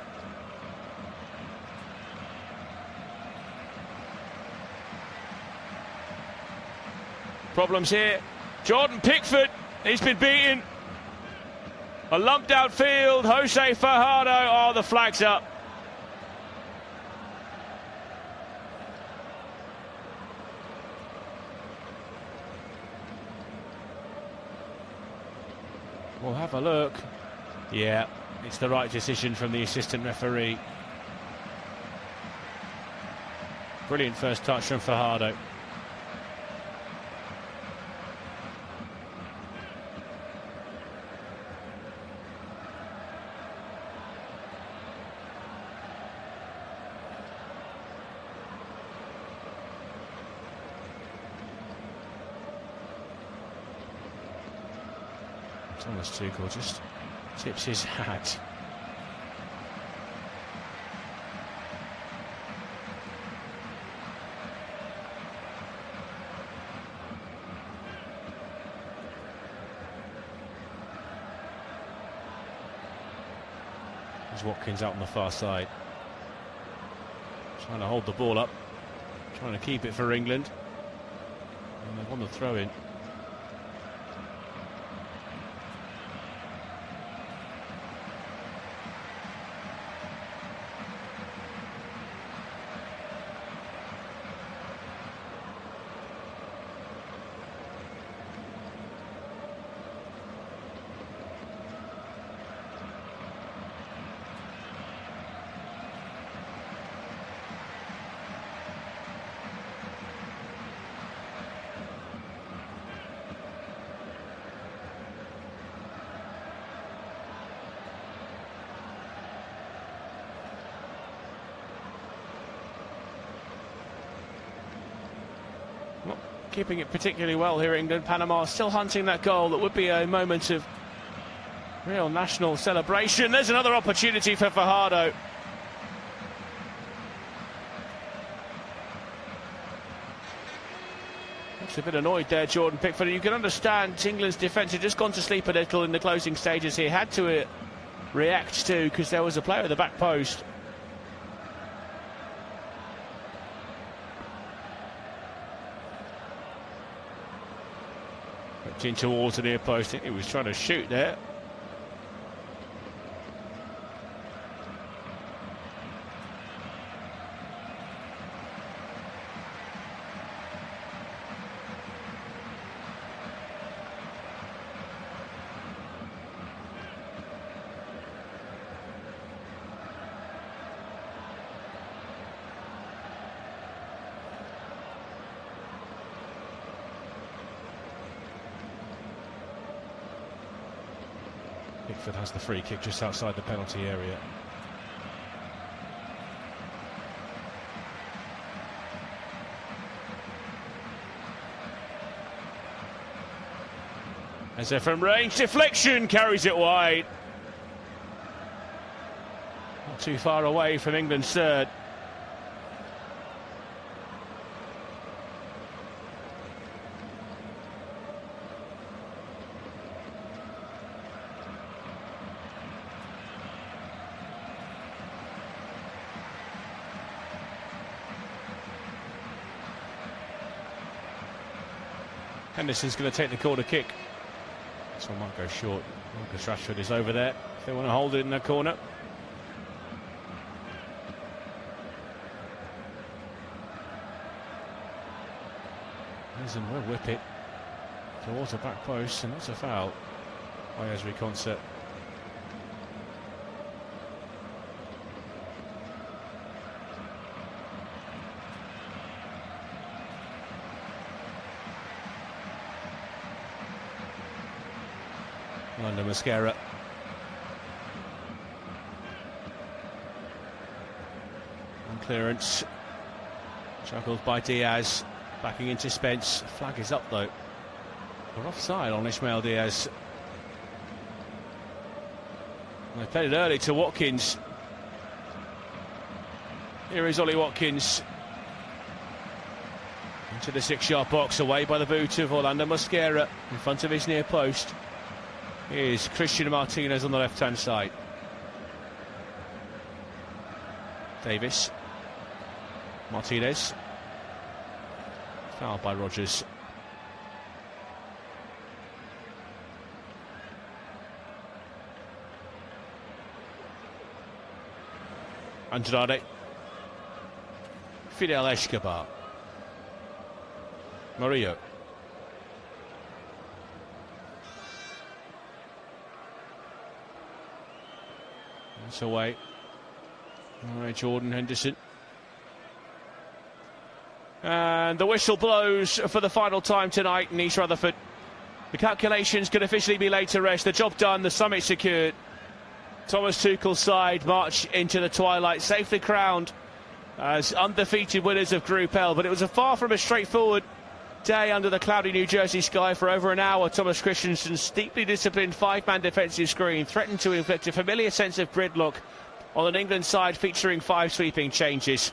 Problems here. Jordan Pickford, he's been beaten. A lumped outfield. Jose Fajardo. Oh, the flag's up. We'll have a look. Yeah, it's the right decision from the assistant referee. Brilliant first touch from Fajardo. Thomas Tuchel just tips his hat. There's Watkins out on the far side. Trying to hold the ball up. Trying to keep it for England. And they've won the throw-in. Not keeping it particularly well here, England. Panama still hunting that goal that would be a moment of real national celebration. There's another opportunity for Fajardo. Looks a bit annoyed there, Jordan Pickford. And you can understand England's defence had just gone to sleep a little in the closing stages here. Had to react to, because there was a player at the back post. In towards the near post. He was trying to shoot there. Pickford has the free kick just outside the penalty area. As they're from range, deflection carries it wide. Not too far away from England's third. Henderson's going to take the corner kick. This one might go short. Marcus Rashford is over there if they want to hold it in the corner. Henderson will whip it towards the back post, and that's a foul by Ezri Konsa. Under Mosquera. On clearance. Juggled by Diaz. Backing into Spence. Flag is up though. We're offside on Ismail Diaz. They played it early to Watkins. Here is Ollie Watkins. Into the 6-yard box, away by the boot of Orlando Mosquera in front of his near post. Here's Christian Martinez on the left-hand side. Davis. Martinez. Fouled by Rogers. Andrade. Fidel Escobar. Murillo. It's away. All right, Jordan Henderson. And the whistle blows for the final time tonight in East Rutherford. The calculations could officially be laid to rest. The job done, the summit secured. Thomas Tuchel's side march into the twilight, safely crowned as undefeated winners of Group L. But it was far from a straightforward day under the cloudy New Jersey sky. For over an hour, Thomas Christensen's deeply disciplined 5-man defensive screen threatened to inflict a familiar sense of gridlock on an England side featuring 5 sweeping changes.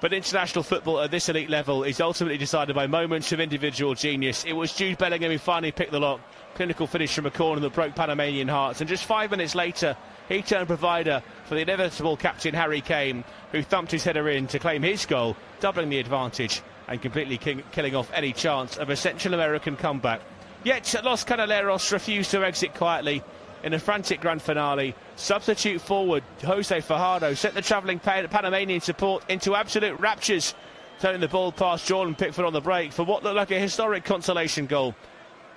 But international football at this elite level is ultimately decided by moments of individual genius. It was Jude Bellingham who finally picked the lock. Clinical finish from a corner that broke Panamanian hearts. And just 5 minutes later, he turned provider for the inevitable captain Harry Kane, who thumped his header in to claim his goal, doubling the advantage and completely killing off any chance of a Central American comeback. Yet Los Canaleros refused to exit quietly. In a frantic grand finale, substitute forward Jose Fajardo sent the travelling Panamanian support into absolute raptures, turning the ball past Jordan Pickford on the break for what looked like a historic consolation goal.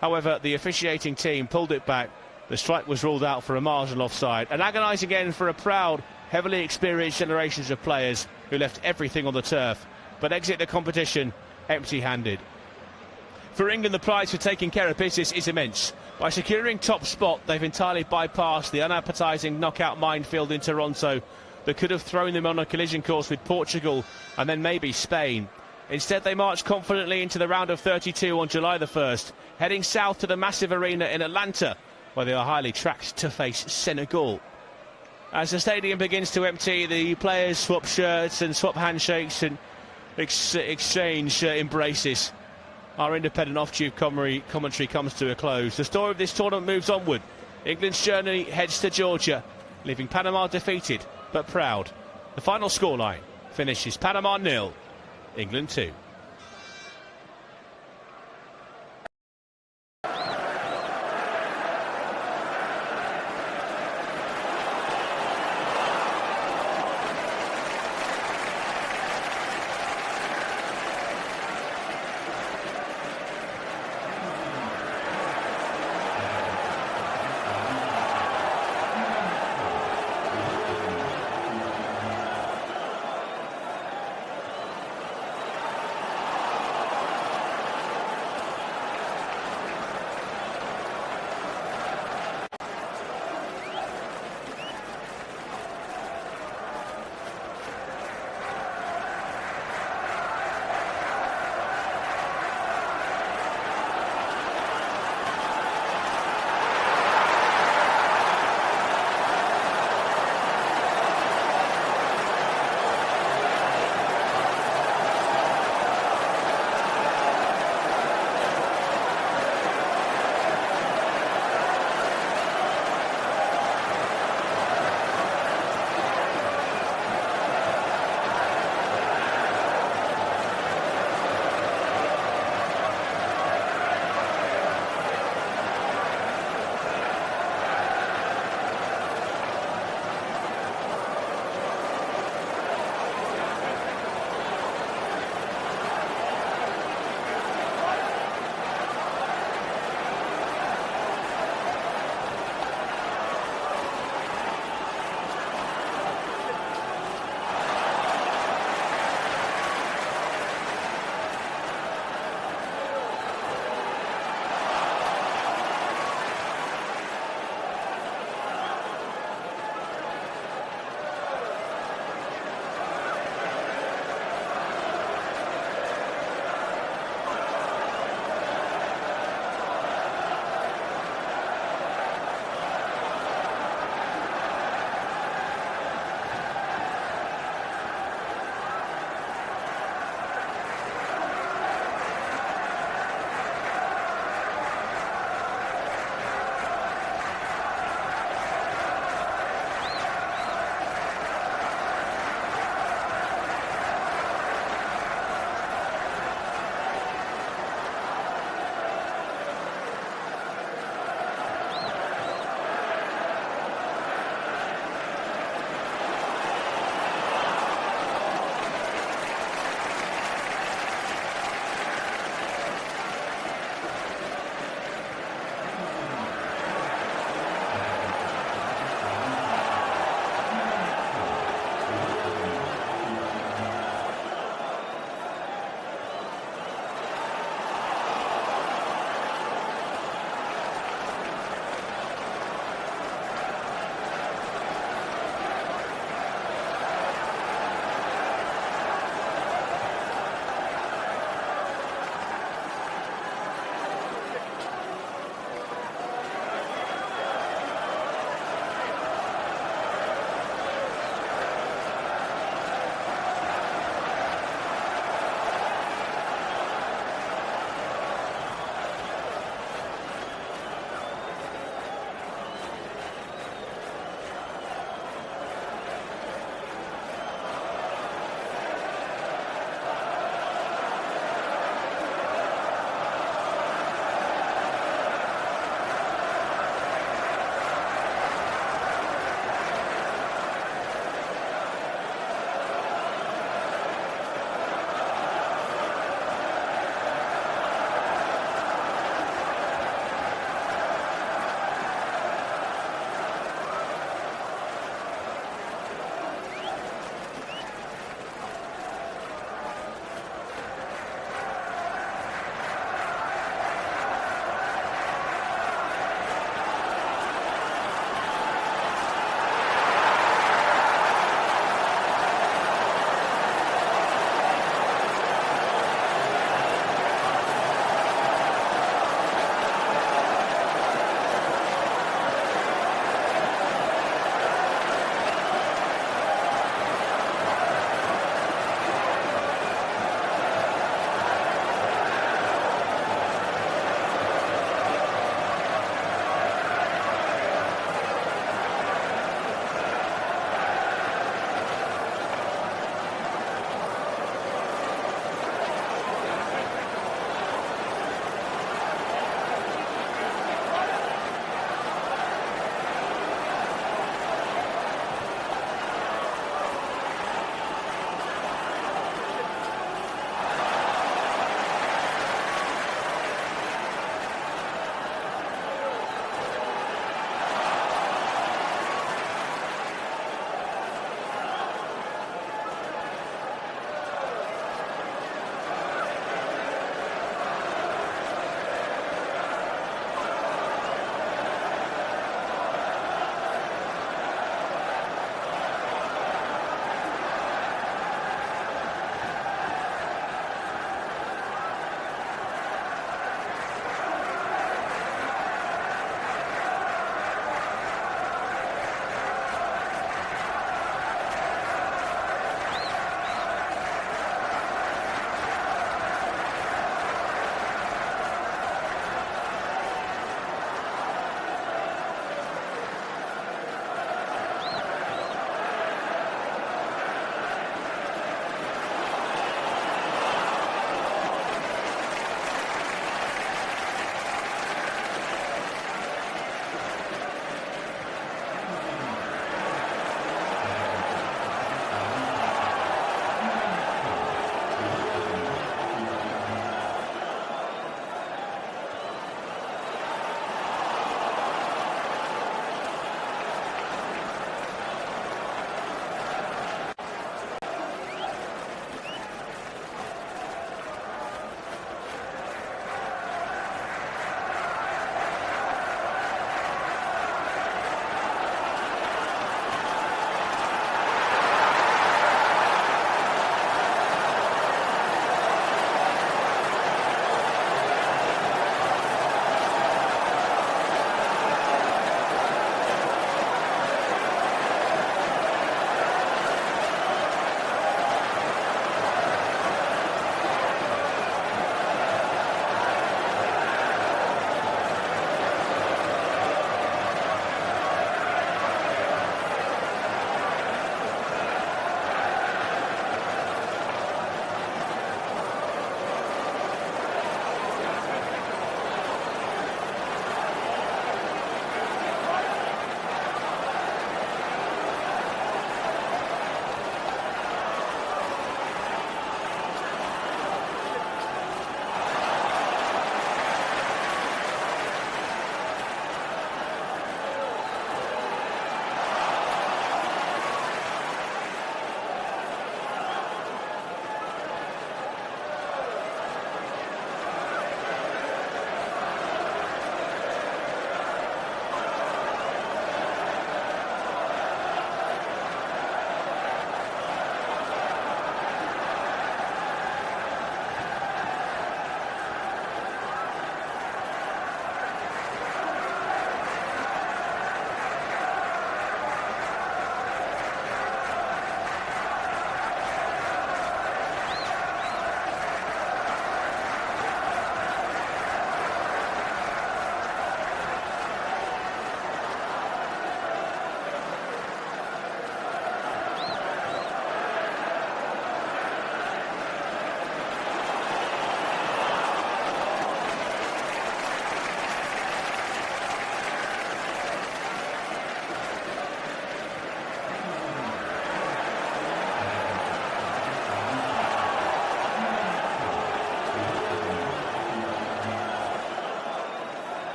However, the officiating team pulled it back. The strike was ruled out for a marginal offside. An agonising end for a proud, heavily experienced generations of players who left everything on the turf, but exit the competition empty-handed. For England, the prize for taking care of business is immense. By securing top spot, they've entirely bypassed the unappetising knockout minefield in Toronto that could have thrown them on a collision course with Portugal and then maybe Spain. Instead, they marched confidently into the round of 32 on July the 1st, heading south to the massive arena in Atlanta, where they are highly tracked to face Senegal. As the stadium begins to empty, the players swap shirts and swap handshakes and exchange embraces. Our independent off-tube commentary comes to a close. The story of this tournament moves onward. England's journey heads to Georgia, leaving Panama defeated but proud. The final scoreline finishes Panama 0, England 2.